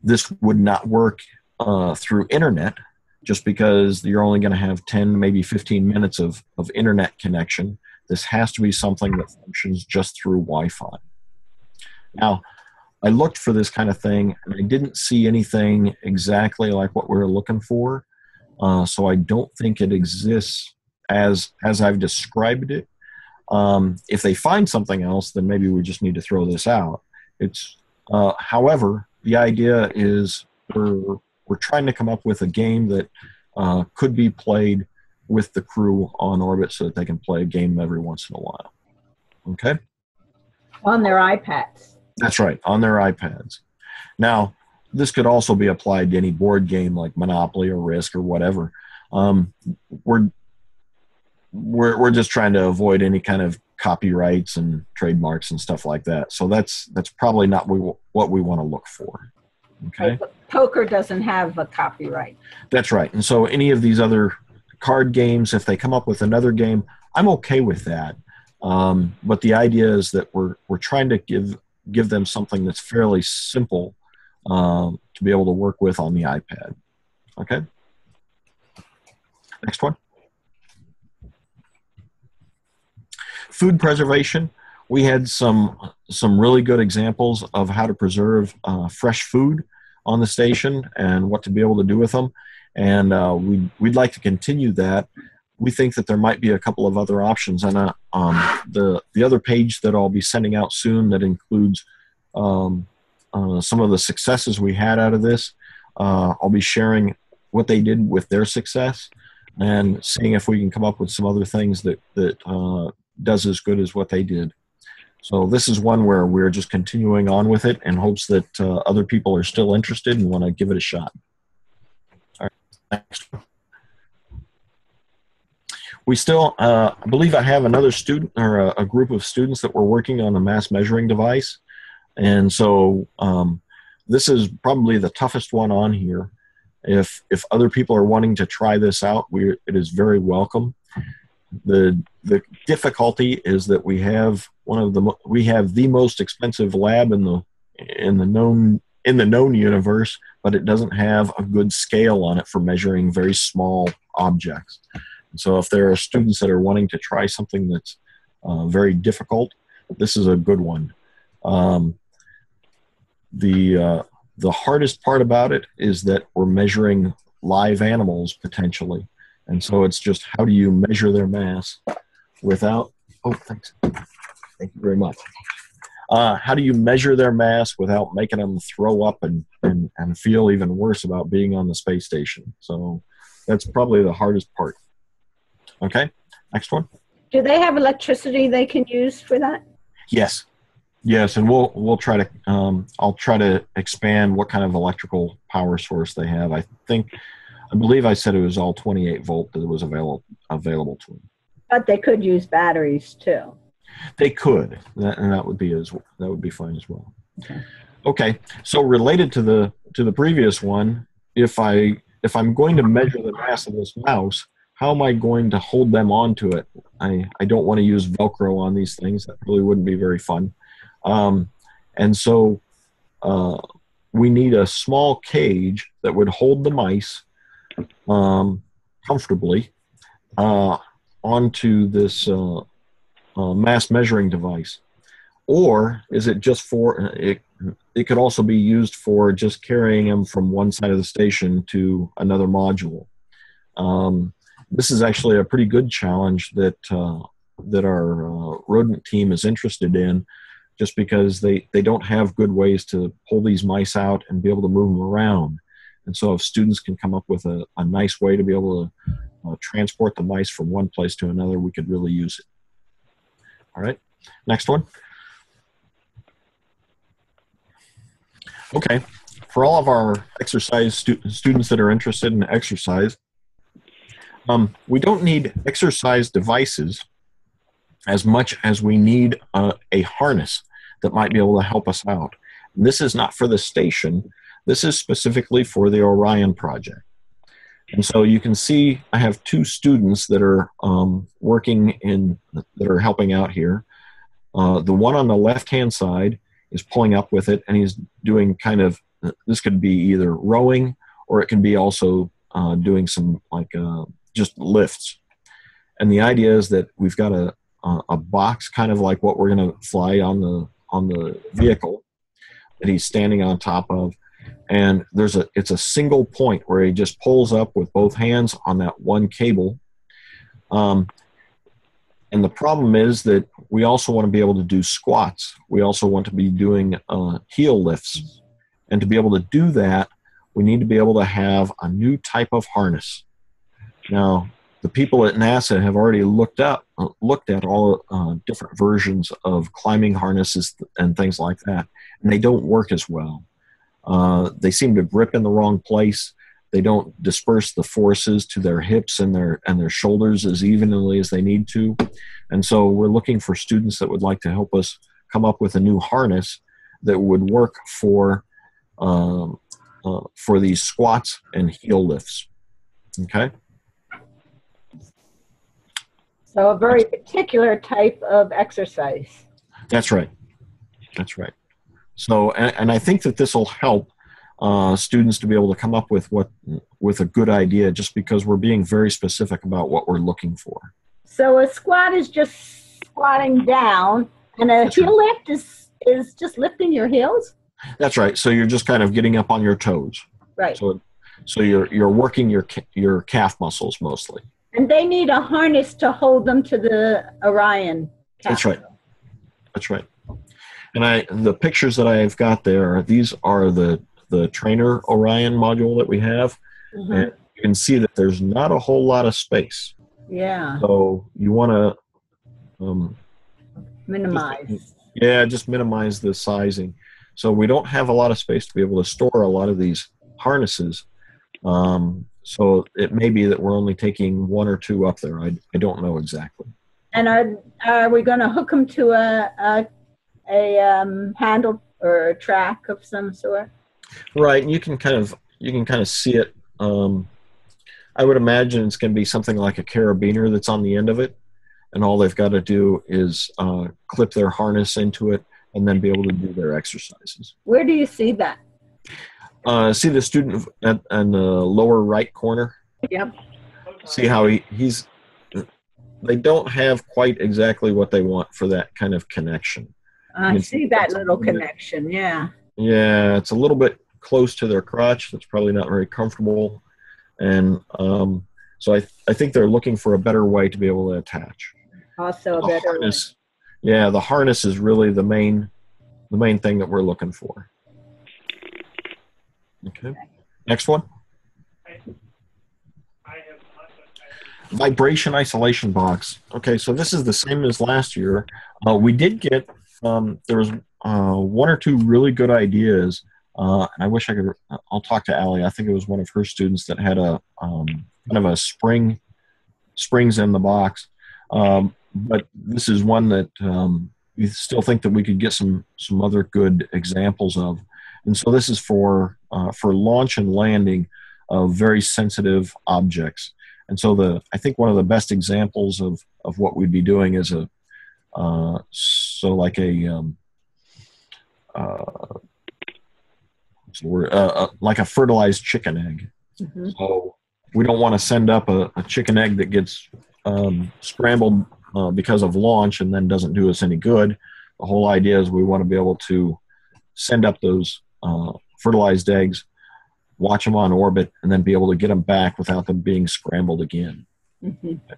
D: This would not work through internet, just because you're only going to have 10, maybe 15 minutes of internet connection. This has to be something that functions just through Wi-Fi. Now, I looked for this kind of thing, and I didn't see anything exactly like what we were looking for. So I don't think it exists as I've described it. If they find something else, then maybe we just need to throw this out. However, the idea is we're trying to come up with a game that could be played with the crew on orbit, so that they can play a game every once in a while. Okay?
A: On their iPads.
D: That's right, on their iPads. Now, this could also be applied to any board game like Monopoly or Risk or whatever. We're just trying to avoid any kind of copyrights and trademarks and stuff like that. So that's probably not what we want to look for. Okay.
A: Poker doesn't have a copyright.
D: That's right. And so any of these other card games, if they come up with another game, I'm okay with that. But the idea is that we're trying to give them something that's fairly simple to be able to work with on the iPad. Okay. Next one. Food preservation. We had some really good examples of how to preserve fresh food on the station and what to be able to do with them. And we'd like to continue that. We think that there might be a couple of other options. And the other page that I'll be sending out soon that includes some of the successes we had out of this. I'll be sharing what they did with their success and seeing if we can come up with some other things that does as good as what they did. So this is one where we're just continuing on with it in hopes that other people are still interested and want to give it a shot. All right, next. We still, I believe I have another student or a group of students that were working on a mass measuring device. And so this is probably the toughest one on here. If other people are wanting to try this out, it is very welcome. The difficulty is that we have the most expensive lab in the known universe, but it doesn't have a good scale on it for measuring very small objects. And so if there are students that are wanting to try something that's very difficult, this is a good one. The hardest part about it is that we're measuring live animals potentially. And so it's just how do you measure their mass without, oh, thanks. Thank you very much. How do you measure their mass without making them throw up and feel even worse about being on the space station? So that's probably the hardest part. Okay, next one.
A: Do they have electricity they can use for that?
D: Yes. Yes, and we'll try to, I'll try to expand what kind of electrical power source they have. I believe I said it was all 28 volt that was available to them.
A: But they could use batteries too.
D: They could, and that would be fine as well. Okay. So related to the previous one, if I'm going to measure the mass of this mouse, how am I going to hold them onto it? I don't want to use Velcro on these things. That really wouldn't be very fun. And so we need a small cage that would hold the mice comfortably onto this mass measuring device. Or is it just for, it could also be used for just carrying them from one side of the station to another module. This is actually a pretty good challenge that our rodent team is interested in, just because they don't have good ways to pull these mice out and be able to move them around. And so if students can come up with a nice way to be able to transport the mice from one place to another, we could really use it. All right, next one. Okay, for all of our exercise students that are interested in exercise, we don't need exercise devices as much as we need a harness that might be able to help us out. And this is not for the station. This is specifically for the Orion project. And so you can see I have two students that are that are helping out here. The one on the left-hand side is pulling up with it, and he's doing kind of, this could be either rowing, or it can be also doing some just lifts. And the idea is that we've got a box, kind of like what we're going to fly on the vehicle that he's standing on top of. And it's a single point where he just pulls up with both hands on that one cable. And the problem is that we also want to be able to do squats. We also want to be doing heel lifts. And to be able to do that, we need to be able to have a new type of harness. Now, the people at NASA have already looked at all different versions of climbing harnesses and things like that, and they don't work as well. They seem to grip in the wrong place. They don't disperse the forces to their hips and their shoulders as evenly as they need to. And so we're looking for students that would like to help us come up with a new harness that would work for these squats and heel lifts. Okay?
A: So a very particular type of exercise.
D: That's right. That's right. So, and I think that this will help students to be able to come up with a good idea, just because we're being very specific about what we're looking for.
A: So a squat is just squatting down, and a heel lift is just lifting your heels?
D: That's right. So you're just kind of getting up on your toes.
A: Right.
D: So you're working your calf muscles mostly.
A: And they need a harness to hold them to the Orion capsule.
D: That's right. That's right. And the pictures that I've got there, these are the trainer Orion module that we have. Mm-hmm. And you can see that there's not a whole lot of space.
A: Yeah.
D: So you want to
A: minimize.
D: Just minimize the sizing. So we don't have a lot of space to be able to store a lot of these harnesses. So it may be that we're only taking one or two up there. I don't know exactly. And
A: are we going to hook them to a handle or a track of some sort?
D: Right, and you can kind of see it. I would imagine it's going to be something like a carabiner that's on the end of it, and all they've got to do is clip their harness into it and then be able to do their exercises.
A: Where do you see that?
D: See the student in the lower right corner?
A: Yep.
D: See how he's. They don't have quite exactly what they want for that kind of connection.
A: I see that little connection, yeah.
D: Yeah, it's a little bit close to their crotch. That's probably not very comfortable. And so I think they're looking for a better way to be able to attach.
A: Also a better
D: harness. Yeah, the harness is really the main thing that we're looking for. Okay. Next one. Vibration isolation box. Okay, so this is the same as last year. We did get, there was one or two really good ideas, and I wish I could, I'll talk to Allie. I think it was one of her students that had a kind of a springs in the box. But this is one that we still think that we could get some other good examples of. And so this is for launch and landing of very sensitive objects. And so I think one of the best examples of what we'd be doing is like a fertilized chicken egg. Mm-hmm. So we don't want to send up a chicken egg that gets scrambled because of launch and then doesn't do us any good. The whole idea is we want to be able to send up those fertilized eggs, watch them on orbit, and then be able to get them back without them being scrambled again. Mm-hmm. Okay.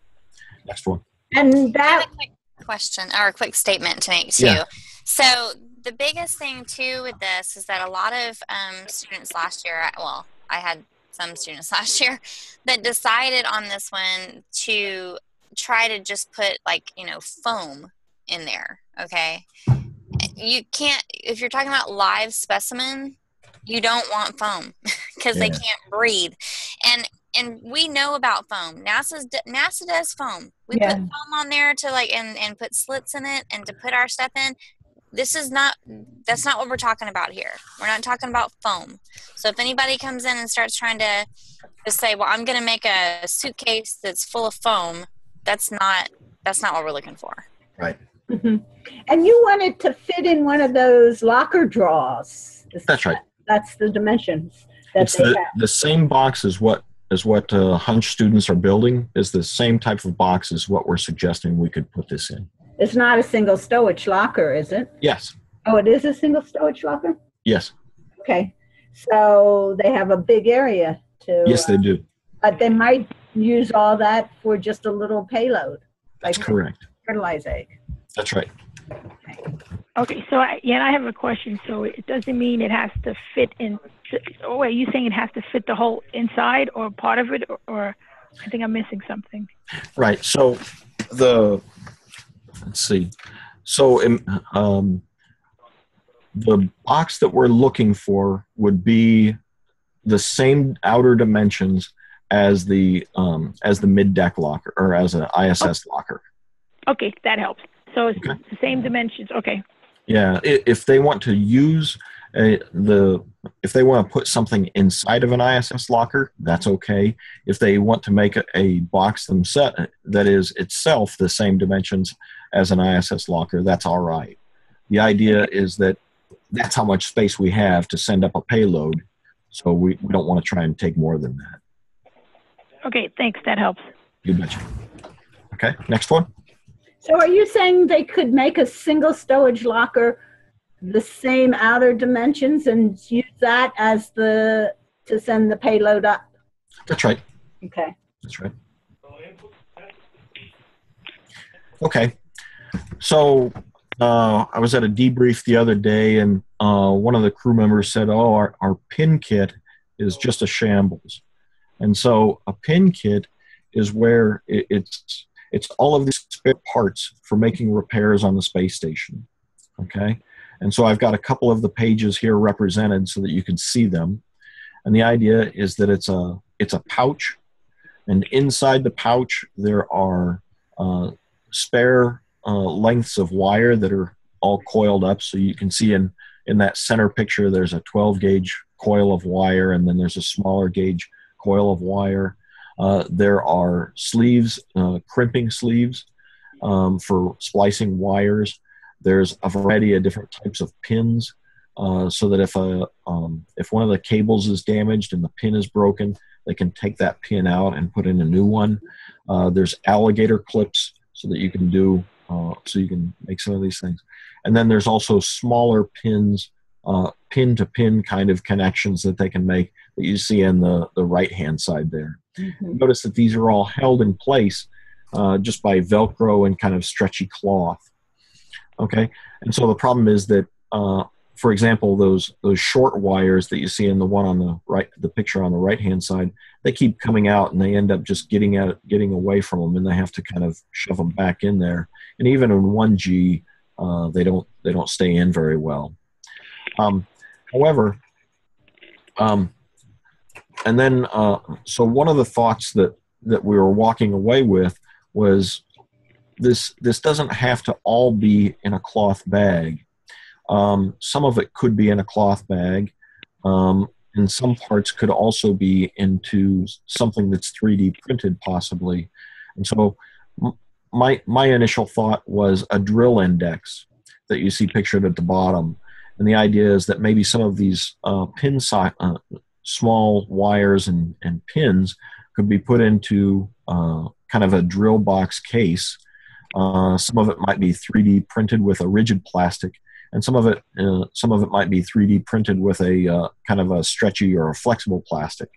D: Next one.
A: And that
B: I have a quick question or a quick statement to make too. Yeah. So the biggest thing too with this is that a lot of students last year, well, I had some students last year that decided on this one to try to just put foam in there. Okay. You can't, if you're talking about live specimen, you don't want foam because they can't breathe. And we know about foam. NASA does foam. We put foam on there to and put slits in it and to put our stuff in. that's not what we're talking about here. We're not talking about foam. So if anybody comes in and starts trying to say, well, I'm going to make a suitcase that's full of foam, that's not what we're looking for.
D: Right.
A: Mm-hmm. And you want it to fit in one of those locker drawers.
D: That's right.
A: That's the dimensions that
D: It's
A: they have.
D: the same box as what HUNCH students are building is the same type of box as what we're suggesting we could put this in.
A: It's not a single stowage locker, is it?
D: Yes.
A: Oh, it is a single stowage locker?
D: Yes.
A: Okay. So they have a big area to...
D: Yes, they do.
A: But they might use all that for just a little payload.
D: That's correct.
A: Fertilized egg.
D: That's right.
E: Okay, so I have a question. So it doesn't mean it has to fit in... Oh, are you saying it has to fit the whole inside or part of it? Or I think I'm missing something.
D: Right. So let's see. So the box that we're looking for would be the same outer dimensions as the mid-deck locker or as an ISS locker.
E: Okay, that helps. So it's the same dimensions. Okay.
D: Yeah. If they want to use if they want to put something inside of an ISS locker, that's okay. If they want to make a box themselves that is itself the same dimensions as an ISS locker, that's all right. The idea is that that's how much space we have to send up a payload, so we don't want to try and take more than that.
E: Okay, thanks. That helps.
D: You betcha. Okay, next one.
A: So are you saying they could make a single stowage locker the same outer dimensions and use that as to send the payload up?
D: That's right.
A: Okay.
D: That's right. Okay. So I was at a debrief the other day, and one of the crew members said, oh, our pin kit is just a shambles. And so a pin kit is where it's all of these spare parts for making repairs on the space station. Okay. And so I've got a couple of the pages here represented so that you can see them. And the idea is that it's a pouch, and inside the pouch there are spare lengths of wire that are all coiled up. So you can see in that center picture there's a 12 gauge coil of wire, and then there's a smaller gauge coil of wire. There are sleeves, crimping sleeves for splicing wires. There's a variety of different types of pins, so that if one of the cables is damaged and the pin is broken, they can take that pin out and put in a new one. There's alligator clips so that you can so you can make some of these things. And then there's also smaller pins, pin-to-pin kind of connections that they can make that you see on the right-hand side there. Mm-hmm. Notice that these are all held in place just by Velcro and kind of stretchy cloth. Okay, and so the problem is that, for example, those short wires that you see in the one on the right, the picture on the right-hand side, they keep coming out and they end up just getting away from them, and they have to kind of shove them back in there. And even in 1G, they don't stay in very well. However, and then so one of the thoughts that we were walking away with was this doesn't have to all be in a cloth bag. Some of it could be in a cloth bag, and some parts could also be into something that's 3D printed possibly. And so my initial thought was a drill index that you see pictured at the bottom. And the idea is that maybe some of these small wires and pins could be put into kind of a drill box case. Some of it might be 3D printed with a rigid plastic, and some of it might be 3D printed with a kind of a stretchy or a flexible plastic.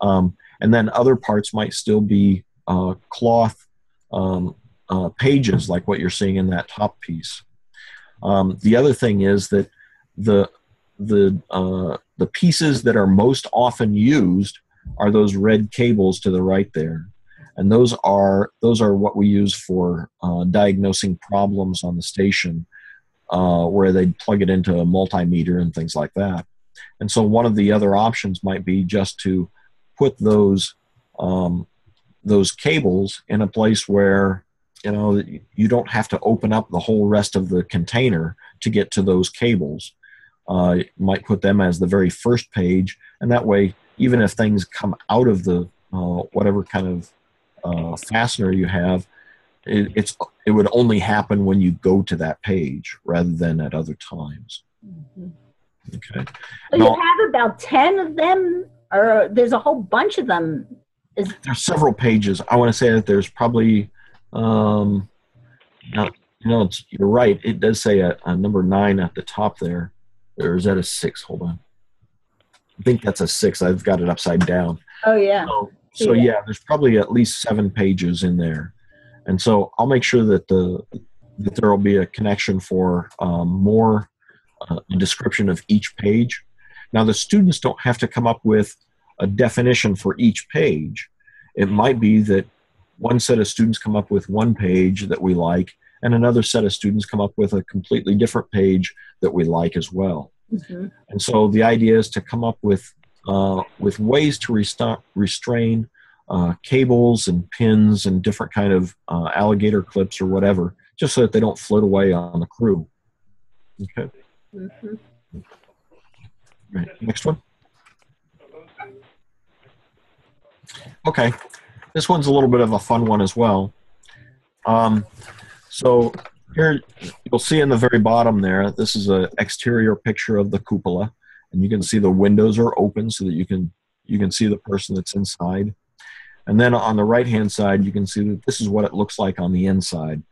D: And then other parts might still be cloth pages like what you're seeing in that top piece. The other thing is that the pieces that are most often used are those red cables to the right there. And those are what we use for diagnosing problems on the station, where they plug it into a multimeter and things like that. And so one of the other options might be just to put those cables in a place where you know, you don't have to open up the whole rest of the container to get to those cables. You might put them as the very first page, and that way, even if things come out of the whatever kind of fastener you have, it would only happen when you go to that page rather than at other times.
A: Mm-hmm.
D: Okay.
A: So you have about 10 of them, or there's a whole bunch of them?
D: There's several pages. I want to say that there's probably, now, you know, you're right. It does say a number 9 at the top there. Or is that a 6? Hold on. I think that's a 6. I've got it upside down.
A: Oh, yeah.
D: So yeah, there's probably at least 7 pages in there. And so I'll make sure that that there will be a connection for more a description of each page. Now, the students don't have to come up with a definition for each page. It might be that one set of students come up with one page that we like, and another set of students come up with a completely different page that we like as well.
A: Mm-hmm.
D: And so the idea is to come up with ways to restrain cables and pins and different kind of alligator clips or whatever, just so that they don't float away on the crew. Okay.
A: Mm-hmm.
D: Right. Next one. Okay. This one's a little bit of a fun one as well. So here you'll see in the very bottom there, this is an exterior picture of the cupola, and you can see the windows are open so that you can see the person that's inside. And then on the right-hand side, you can see that this is what it looks like on the inside.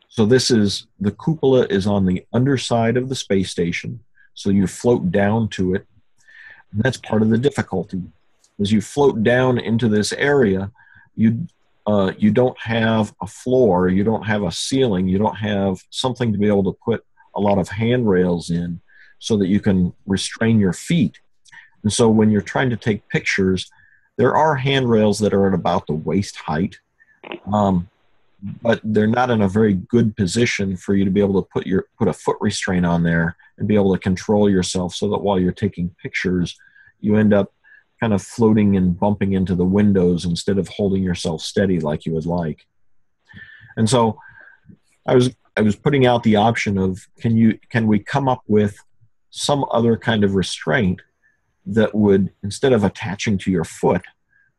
D: So the cupola is on the underside of the space station, so you float down to it. And that's part of the difficulty. As you float down into this area, you don't have a floor, you don't have a ceiling, you don't have something to be able to put a lot of handrails in so that you can restrain your feet. And so when you're trying to take pictures, there are handrails that are at about the waist height, but they're not in a very good position for you to be able to put a foot restraint on there and be able to control yourself so that while you're taking pictures, you end up kind of floating and bumping into the windows instead of holding yourself steady like you would like. And so I was putting out the option of can we come up with some other kind of restraint that would, instead of attaching to your foot,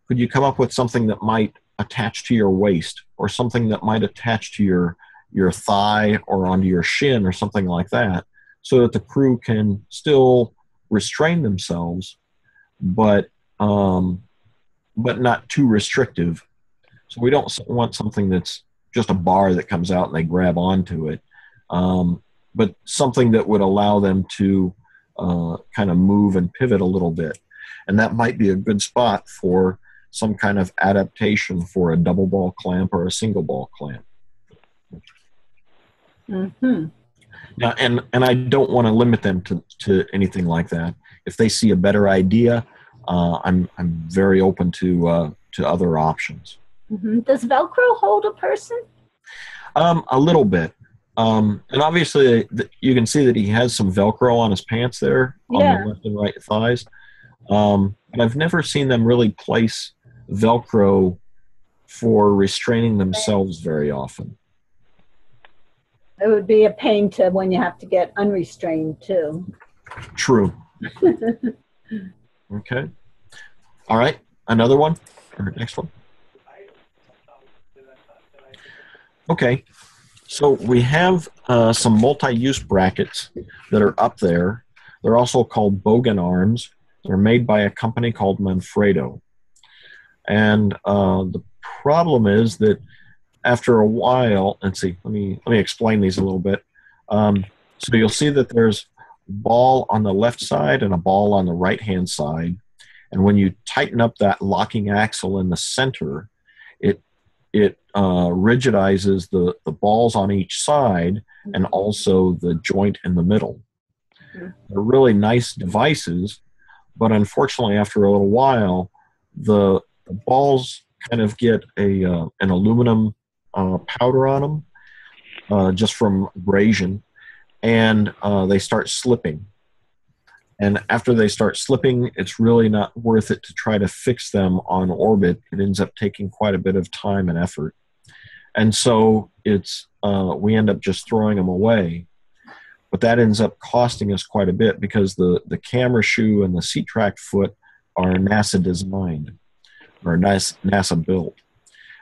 D: could you come up with something that might attach to your waist, or something that might attach to your thigh or onto your shin or something like that, so that the crew can still restrain themselves, but not too restrictive. So we don't want something that's just a bar that comes out and they grab onto it, but something that would allow them to kind of move and pivot a little bit. And that might be a good spot for some kind of adaptation for a double ball clamp or a single ball clamp.
A: Mm-hmm.
D: Now, and I don't want to limit them to anything like that. If they see a better idea, I'm very open to other options.
A: Mm-hmm. Does Velcro hold a person?
D: A little bit. And obviously, you can see that he has some Velcro on his pants there on the left and right thighs. But I've never seen them really place Velcro for restraining themselves very often.
A: It would be a pain to when you have to get unrestrained too.
D: True. Okay. All right. Another one? Or next one? Okay. So we have some multi-use brackets that are up there. They're also called Bogan arms. They're made by a company called Manfredo. And the problem is that after a while, let's see, let me explain these a little bit. So you'll see that there's a ball on the left side and a ball on the right-hand side. And when you tighten up that locking axle in the center, it rigidizes the balls on each side and also the joint in the middle. They're really nice devices, but unfortunately, after a little while, the balls kind of get an aluminum powder on them just from abrasion, and they start slipping. And after they start slipping, it's really not worth it to try to fix them on orbit. It ends up taking quite a bit of time and effort. And so it's we end up just throwing them away. But that ends up costing us quite a bit because the camera shoe and the seat track foot are NASA designed or NASA built.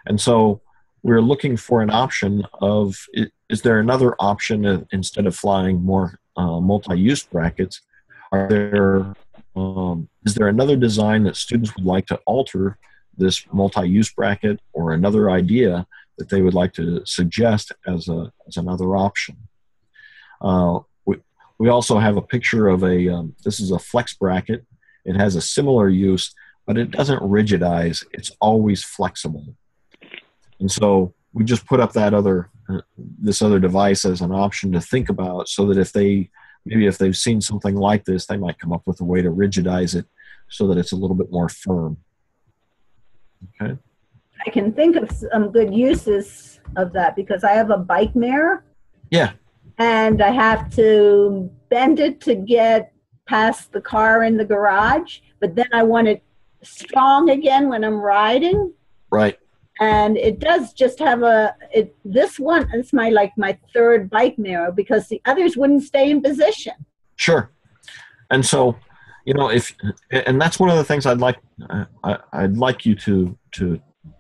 D: And so we're looking for an option of, is there another option instead of flying more multi-use brackets? Is there another design that students would like to alter this multi-use bracket, or another idea that they would like to suggest as another option? We also have a picture of this is a flex bracket. It has a similar use, but it doesn't rigidize. It's always flexible. And so we just put up this other device as an option to think about, so that if they've seen something like this, they might come up with a way to rigidize it so that it's a little bit more firm. Okay.
A: I can think of some good uses of that because I have a bike mirror.
D: Yeah.
A: And I have to bend it to get past the car in the garage, but then I want it strong again when I'm riding.
D: Right.
A: And it does just have this one is my third bike mirror because the others wouldn't stay in position.
D: Sure. And so, and that's one of the things I'd like you to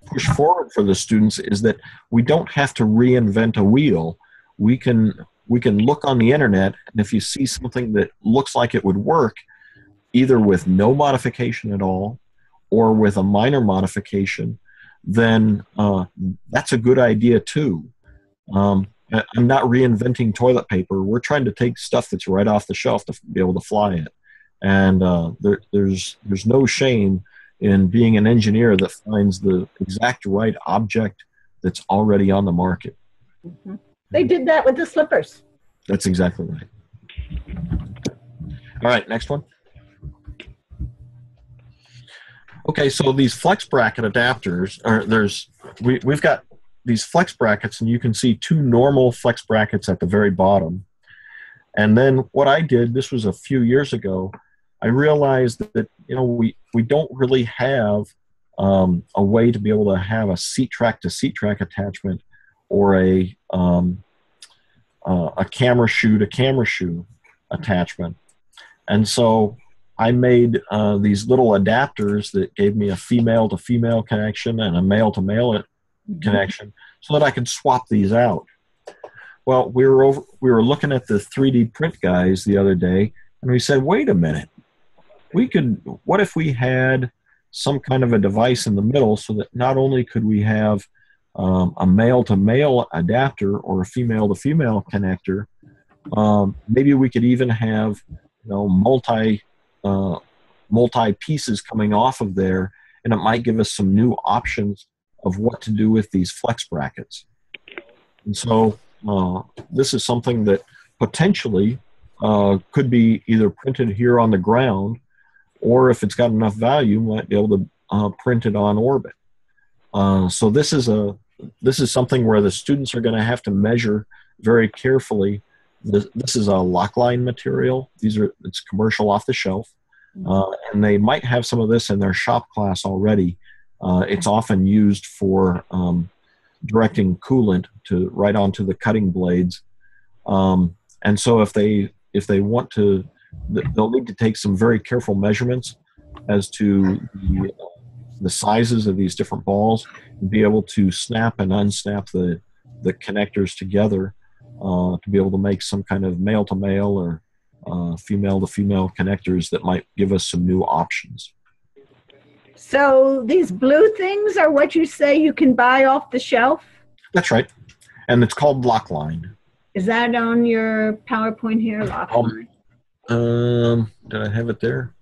D: push forward for the students, is that we don't have to reinvent a wheel. We can look on the internet, and if you see something that looks like it would work, either with no modification at all or with a minor modification, then that's a good idea too. I'm not reinventing toilet paper. We're trying to take stuff that's right off the shelf to be able to fly it. And there's no shame in being an engineer that finds the exact right object that's already on the market.
A: Mm-hmm. They did that with the slippers.
D: That's exactly right. All right, next one. Okay, so these flex bracket adapters, we've got these flex brackets, and you can see two normal flex brackets at the very bottom. And then what I did, this was a few years ago, I realized that we don't really have a way to be able to have a seat track to seat track attachment, or a camera shoe to camera shoe attachment. And so I made these little adapters that gave me a female to female connection and a male to male connection, so that I could swap these out. Well, we were looking at the 3D print guys the other day, and we said, wait a minute, what if we had some kind of a device in the middle, so that not only could we have a male-to-male adapter or a female-to-female connector, maybe we could even have multi pieces coming off of there, and it might give us some new options of what to do with these flex brackets. And so this is something that potentially could be either printed here on the ground, or if it's got enough value, might be able to print it on orbit. So this is something where the students are going to have to measure very carefully. This is a lockline material. It's commercial off the shelf, and they might have some of this in their shop class already. It's often used for directing coolant right onto the cutting blades, and so if they want to, they'll need to take some very careful measurements as to the sizes of these different balls, and be able to snap and unsnap the connectors together to be able to make some kind of male-to-male or female-to-female connectors that might give us some new options.
A: So these blue things are what you say you can buy off the shelf? That's
D: right. And it's called Lockline.
A: Is that on your PowerPoint here, Lockline?
D: Did I have it there?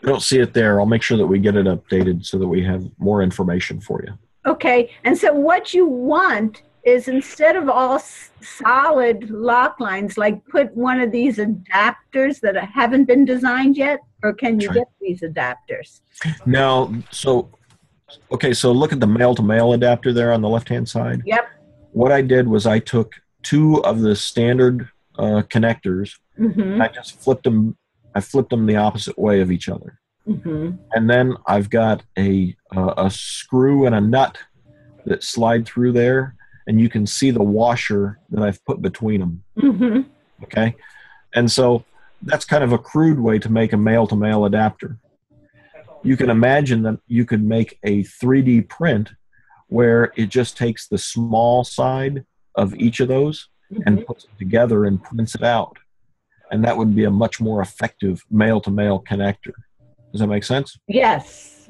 D: I don't see it there. I'll make sure that we get it updated so that we have more information for you.
A: Okay. And so what you want is, instead of all solid lock lines, like put one of these adapters that haven't been designed yet, or can you get these adapters?
D: No. So look at the male-to-male adapter there on the left-hand side.
A: Yep.
D: What I did was I took two of the standard connectors, and I just flipped them. I flipped them the opposite way of each other. And then I've got a screw and a nut that slide through there, and you can see the washer that I've put between them.
A: Mm-hmm.
D: Okay? And so that's kind of a crude way to make a male-to-male adapter. You can imagine that you could make a 3D print where it just takes the small side of each of those and puts it together and prints it out. And that would be a much more effective male-to-male connector. Does that make sense?
A: Yes.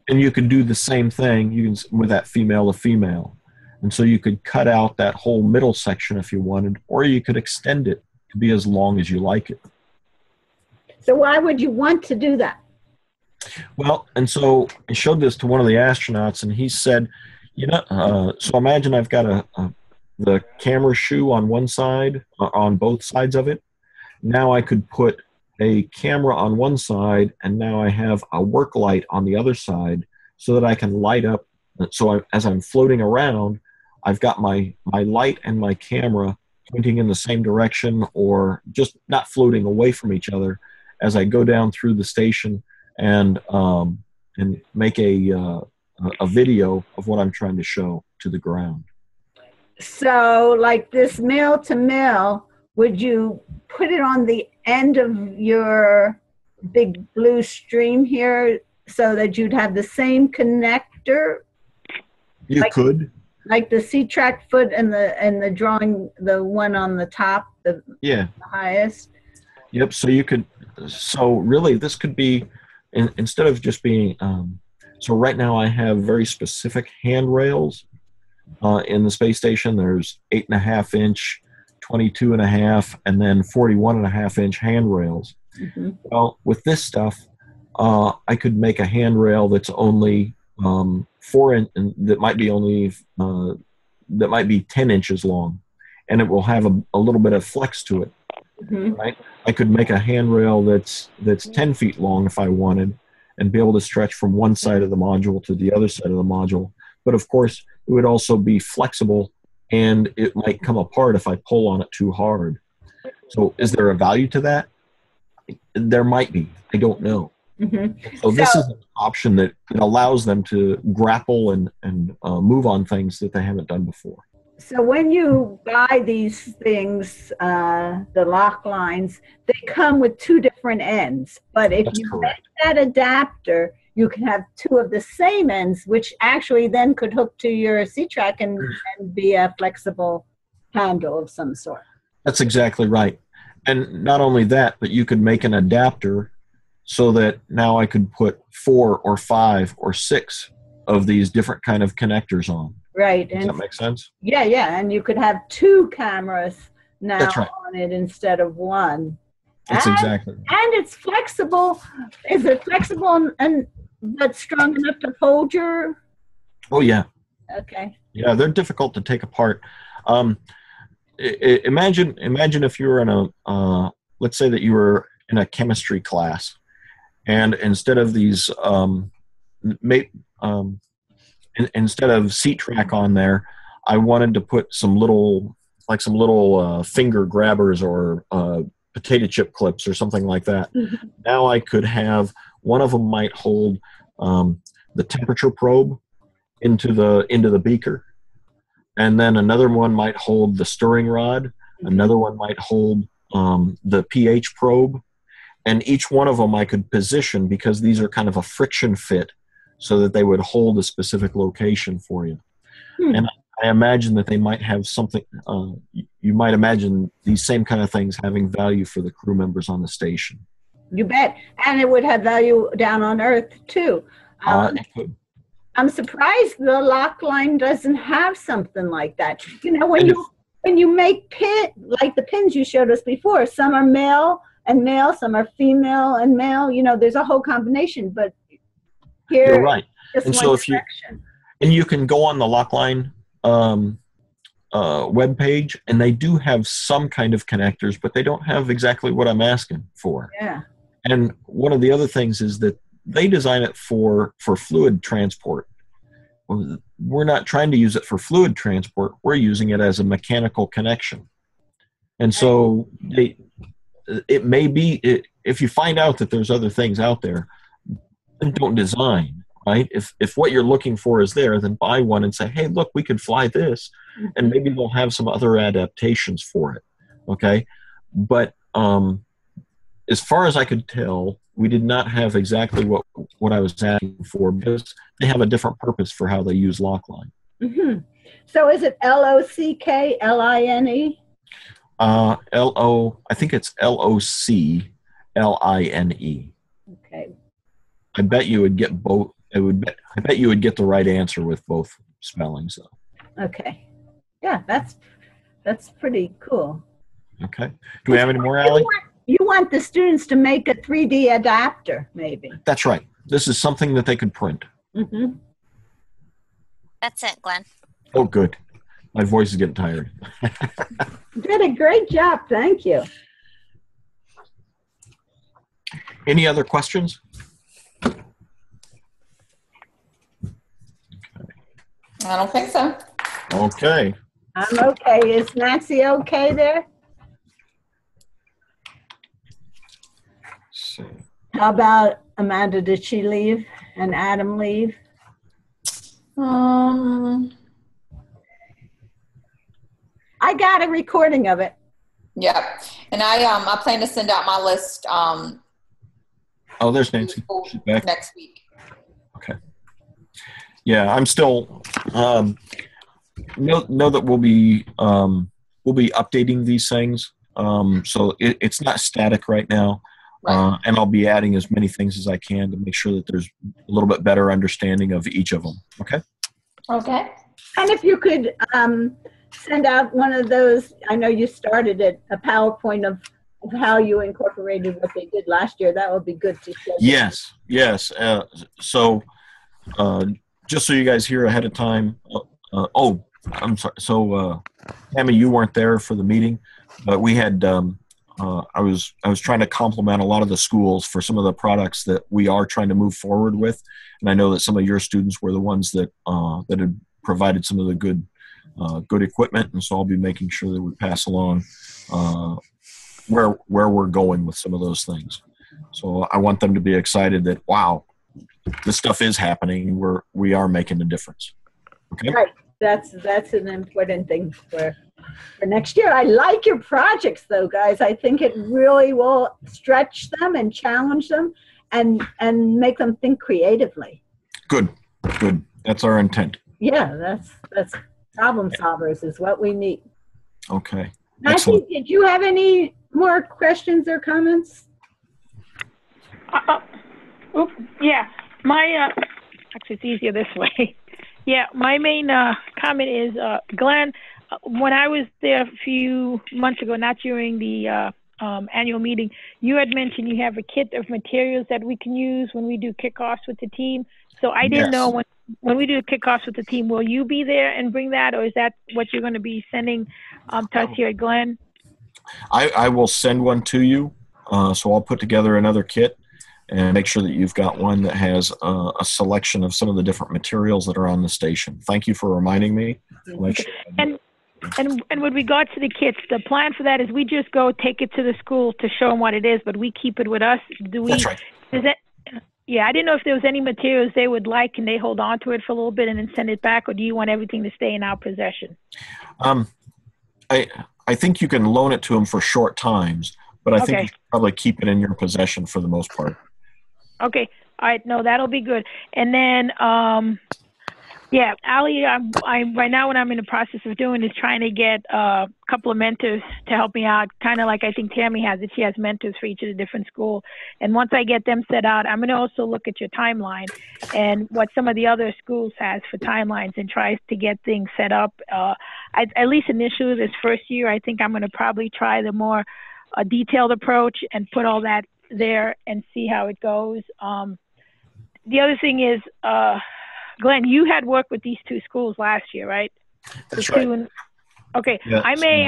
D: And you could do the same thing with that female-to-female. And so you could cut out that whole middle section if you wanted, or you could extend it to be as long as you like it.
A: So why would you want to do that?
D: Well, and so I showed this to one of the astronauts, and he said, so imagine I've got the camera shoe on one side, on both sides of it. Now I could put a camera on one side, and now I have a work light on the other side so that I can light up. So as I'm floating around, I've got my light and my camera pointing in the same direction, or just not floating away from each other as I go down through the station and make a video of what I'm trying to show to the ground.
A: So like this male to male, would you put it on the end of your big blue stream here so that you'd have the same connector?
D: You could.
A: Like the C-track foot and the drawing, the one on the top, the highest?
D: Yep, so you could, so really this could be, instead of just being, so right now I have very specific handrails in the space station. There's 8.5 inch, 22.5, and then 41.5 inch handrails. Mm-hmm. Well, with this stuff, I could make a handrail that's only 4 inch, and that might be only that might be 10 inches long, and it will have a little bit of flex to it. Mm-hmm. Right? I could make a handrail that's 10 feet long if I wanted, and be able to stretch from one side of the module to the other side of the module. But of course, it would also be flexible, and it might come apart if I pull on it too hard. So is there a value to that? There might be. I don't know. Mm-hmm. So this is an option that allows them to grapple and move on things that they haven't done before.
A: So when you buy these things, the lock lines, they come with 2 different ends. But if you make that adapter, you can have 2 of the same ends, which actually then could hook to your C-track and be a flexible handle of some sort.
D: That's exactly right. And not only that, but you could make an adapter so that now I could put 4 or 5 or 6 of these different kind of connectors on.
A: Right.
D: Does that make sense?
A: Yeah, yeah. And you could have 2 cameras now on it instead of 1.
D: That's exactly right.
A: And it's flexible. Is it flexible and that's strong enough to hold your?
D: Oh, yeah.
A: Okay.
D: Yeah, they're difficult to take apart. Imagine if you were in a, let's say that you were in a chemistry class, and instead of these, instead of C-track on there, I wanted to put some little finger grabbers or potato chip clips or something like that. Mm-hmm. Now I could have, one of them might hold the temperature probe into the beaker, and then another one might hold the stirring rod. Mm-hmm. Another one might hold the pH probe, and each one of them I could position, because these are kind of a friction fit, so that they would hold a specific location for you. And I imagine that they might have something, you might imagine these same kind of things having value for the crew members on the station.
A: You bet. And it would have value down on Earth, too.
D: It could.
A: I'm surprised the lock line doesn't have something like that. You know, when you make like the pins you showed us before, some are male and male, some are female and male. You know, there's a whole combination, but here,
D: you're right. And so you can go on the Lockline web page, and they do have some kind of connectors, but they don't have exactly what I'm asking for.
A: Yeah.
D: And one of the other things is that they design it for fluid transport. We're not trying to use it for fluid transport. We're using it as a mechanical connection. And so it may be, if you find out that there's other things out there, then don't design, right? If what you're looking for is there, then buy one and say, hey, look, we could fly this, and maybe they'll have some other adaptations for it, okay? But as far as I could tell, we did not have exactly what I was asking for, because they have a different purpose for how they use Lockline.
A: Mm-hmm. So is it Lockline?
D: I think it's Locline.
A: Okay.
D: I bet you would get both. I bet you would get the right answer with both spellings, though.
A: Okay. Yeah, that's pretty cool.
D: Okay. Do we have any more, Allie?
A: You want the students to make a 3D adapter, maybe.
D: That's right. This is something that they could print.
A: Mm-hmm.
B: That's it, Glenn.
D: Oh, good. My voice is getting tired.
A: You did a great job. Thank you.
D: Any other questions?
C: I don't think so.
D: Okay.
A: I'm okay. Is Nancy okay there?
D: So,
A: How about Amanda? Did she leave and Adam leave? I got a recording of it.
C: Yep. And I plan to send out my list
D: oh, there's Nancy. She's back.
C: next week.
D: Okay. Yeah, I'm still know that we'll be updating these things. So it's not static right now.
C: Right.
D: And I'll be adding as many things as I can to make sure that there's a little bit better understanding of each of them. Okay.
C: Okay.
A: And if you could send out one of those, I know you started it, a PowerPoint of how you incorporated what they did last year. That would be good to show.
D: Yes. So just so you guys hear ahead of time. I'm sorry. So Tammy, you weren't there for the meeting, but we had. I was trying to compliment a lot of the schools for some of the products that we are trying to move forward with, and I know that some of your students were the ones that had provided some of the good equipment, and so I'll be making sure that we pass along where we're going with some of those things. So I want them to be excited that, wow, this stuff is happening. We are making a difference. Okay.
A: Right. That's an important thing for next year. I like your projects, though, guys. I think it really will stretch them and challenge them and make them think creatively. Good.
D: That's our intent.
A: Yeah, that's problem solvers is what we need.
D: Okay.
A: Nancy, did you have any more questions or comments?
E: Yeah. My actually, it's easier this way. Yeah, my main comment is, Glenn, when I was there a few months ago, not during the annual meeting, you had mentioned you have a kit of materials that we can use when we do kickoffs with the team. So I didn't know when we do kickoffs with the team, will you be there and bring that, or is that what you're going to be sending to us here at Glenn?
D: I will send one to you. So I'll put together another kit and make sure that you've got one that has a selection of some of the different materials that are on the station. Thank you for reminding me.
E: And with regard to the kits, the plan for that is we just go take it to the school to show them what it is, but we keep it with us.
D: That's right.
E: Yeah, I didn't know if there was any materials they would like and they hold on to it for a little bit and then send it back, or do you want everything to stay in our possession?
D: I think you can loan it to them for short times, but I think you should probably keep it in your possession for the most part.
E: Okay. All right. No, that'll be good. And then, yeah, Allie, I right now what I'm in the process of doing is trying to get a couple of mentors to help me out, kind of like I think Tammy has it. She has mentors for each of the different schools. And once I get them set out, I'm going to also look at your timeline and what some of the other schools has for timelines and tries to get things set up. At least initially this first year, I think I'm going to probably try the more detailed approach and put all that there and see how it goes. The other thing is, Glenn, you had worked with these two schools last year, right?
D: That's right.
E: Okay. Yeah, I may,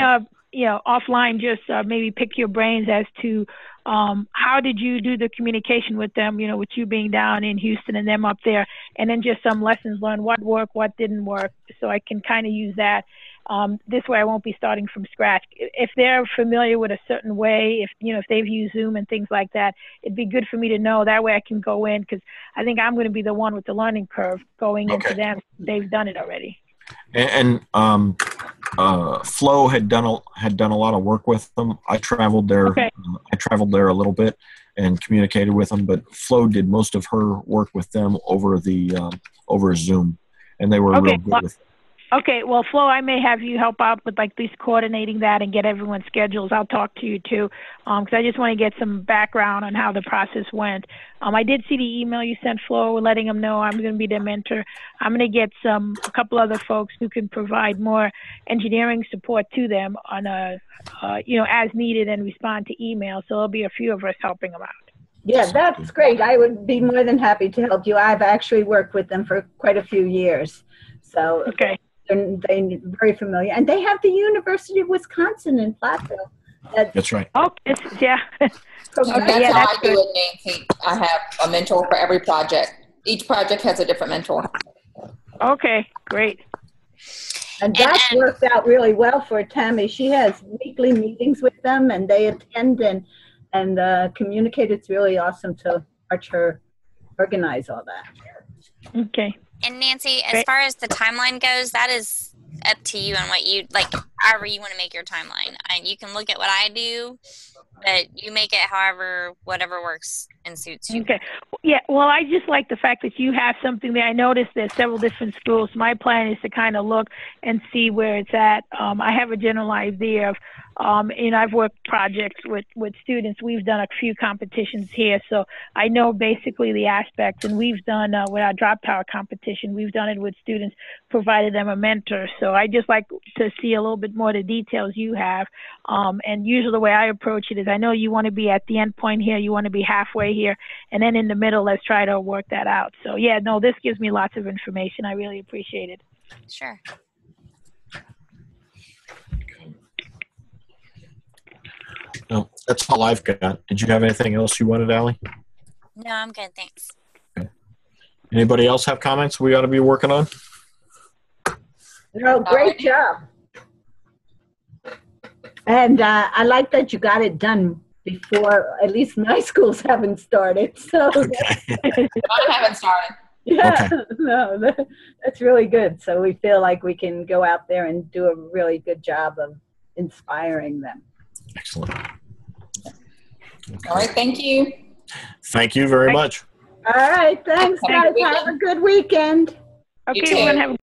E: offline just maybe pick your brains as to how did you do the communication with them, with you being down in Houston and them up there, and then just some lessons learned, what worked, what didn't work, so I can kind of use that. This way I won't be starting from scratch. If they're familiar with a certain way, if they've used Zoom and things like that, it'd be good for me to know. That way I can go in, because I think I'm going to be the one with the learning curve going into them. They've done it already.
D: And Flo had done a lot of work with them. I traveled there.
E: Okay.
D: I traveled there a little bit and communicated with them, but Flo did most of her work with them over Zoom, and they were real good with it.
E: Okay, well, Flo, I may have you help out with like this coordinating that and get everyone's schedules. I'll talk to you too, because I just want to get some background on how the process went. I did see the email you sent Flo, letting them know I'm going to be their mentor. I'm going to get a couple other folks who can provide more engineering support to them on as needed and respond to email. So there'll be a few of us helping them out.
A: Yeah, that's great. I would be more than happy to help you. I've actually worked with them for quite a few years. So
E: okay.
A: They're very familiar. And they have the University of Wisconsin in Platteville.
D: That's right.
E: Oh, yeah.
C: That's how I do it, Nancy. I have a mentor for every project. Each project has a different mentor.
E: Okay, great.
A: And that's worked out really well for Tammy. She has weekly meetings with them, and they attend and communicate. It's really awesome to watch her organize all that.
E: Okay.
B: And Nancy, as far as the timeline goes, that is up to you and what you like, however you want to make your timeline. And you can look at what I do, but you make it whatever works and suits you.
E: Okay. Yeah, well, I just like the fact that you have something there. I noticed there's several different schools. My plan is to kind of look and see where it's at. I have a general idea of, I've worked projects with students. We've done a few competitions here, so I know basically the aspects. And we've done, with our drop tower competition, we've done it with students, provided them a mentor. So I just like to see a little bit more of the details you have. And usually the way I approach it is, I know you want to be at the end point here, you want to be halfway here, and then in the middle, let's try to work that out. So yeah, no, this gives me lots of information. I really appreciate it.
B: Sure.
D: No, that's all I've got. Did you have anything else you wanted, Allie?
B: No, I'm good. Thanks.
D: Okay. Anybody else have comments we ought to be working on?
A: No, great job. And I like that you got it done before, at least my schools haven't started. So
D: Okay.
C: I haven't started.
A: yeah,
D: Okay.
A: no, that's really good. So we feel like we can go out there and do a really good job of inspiring them.
D: Excellent.
C: All right, thank you.
D: Thank you very much.
A: All right, thanks, guys. Have a good weekend.
E: Okay,
C: too.
E: everyone have a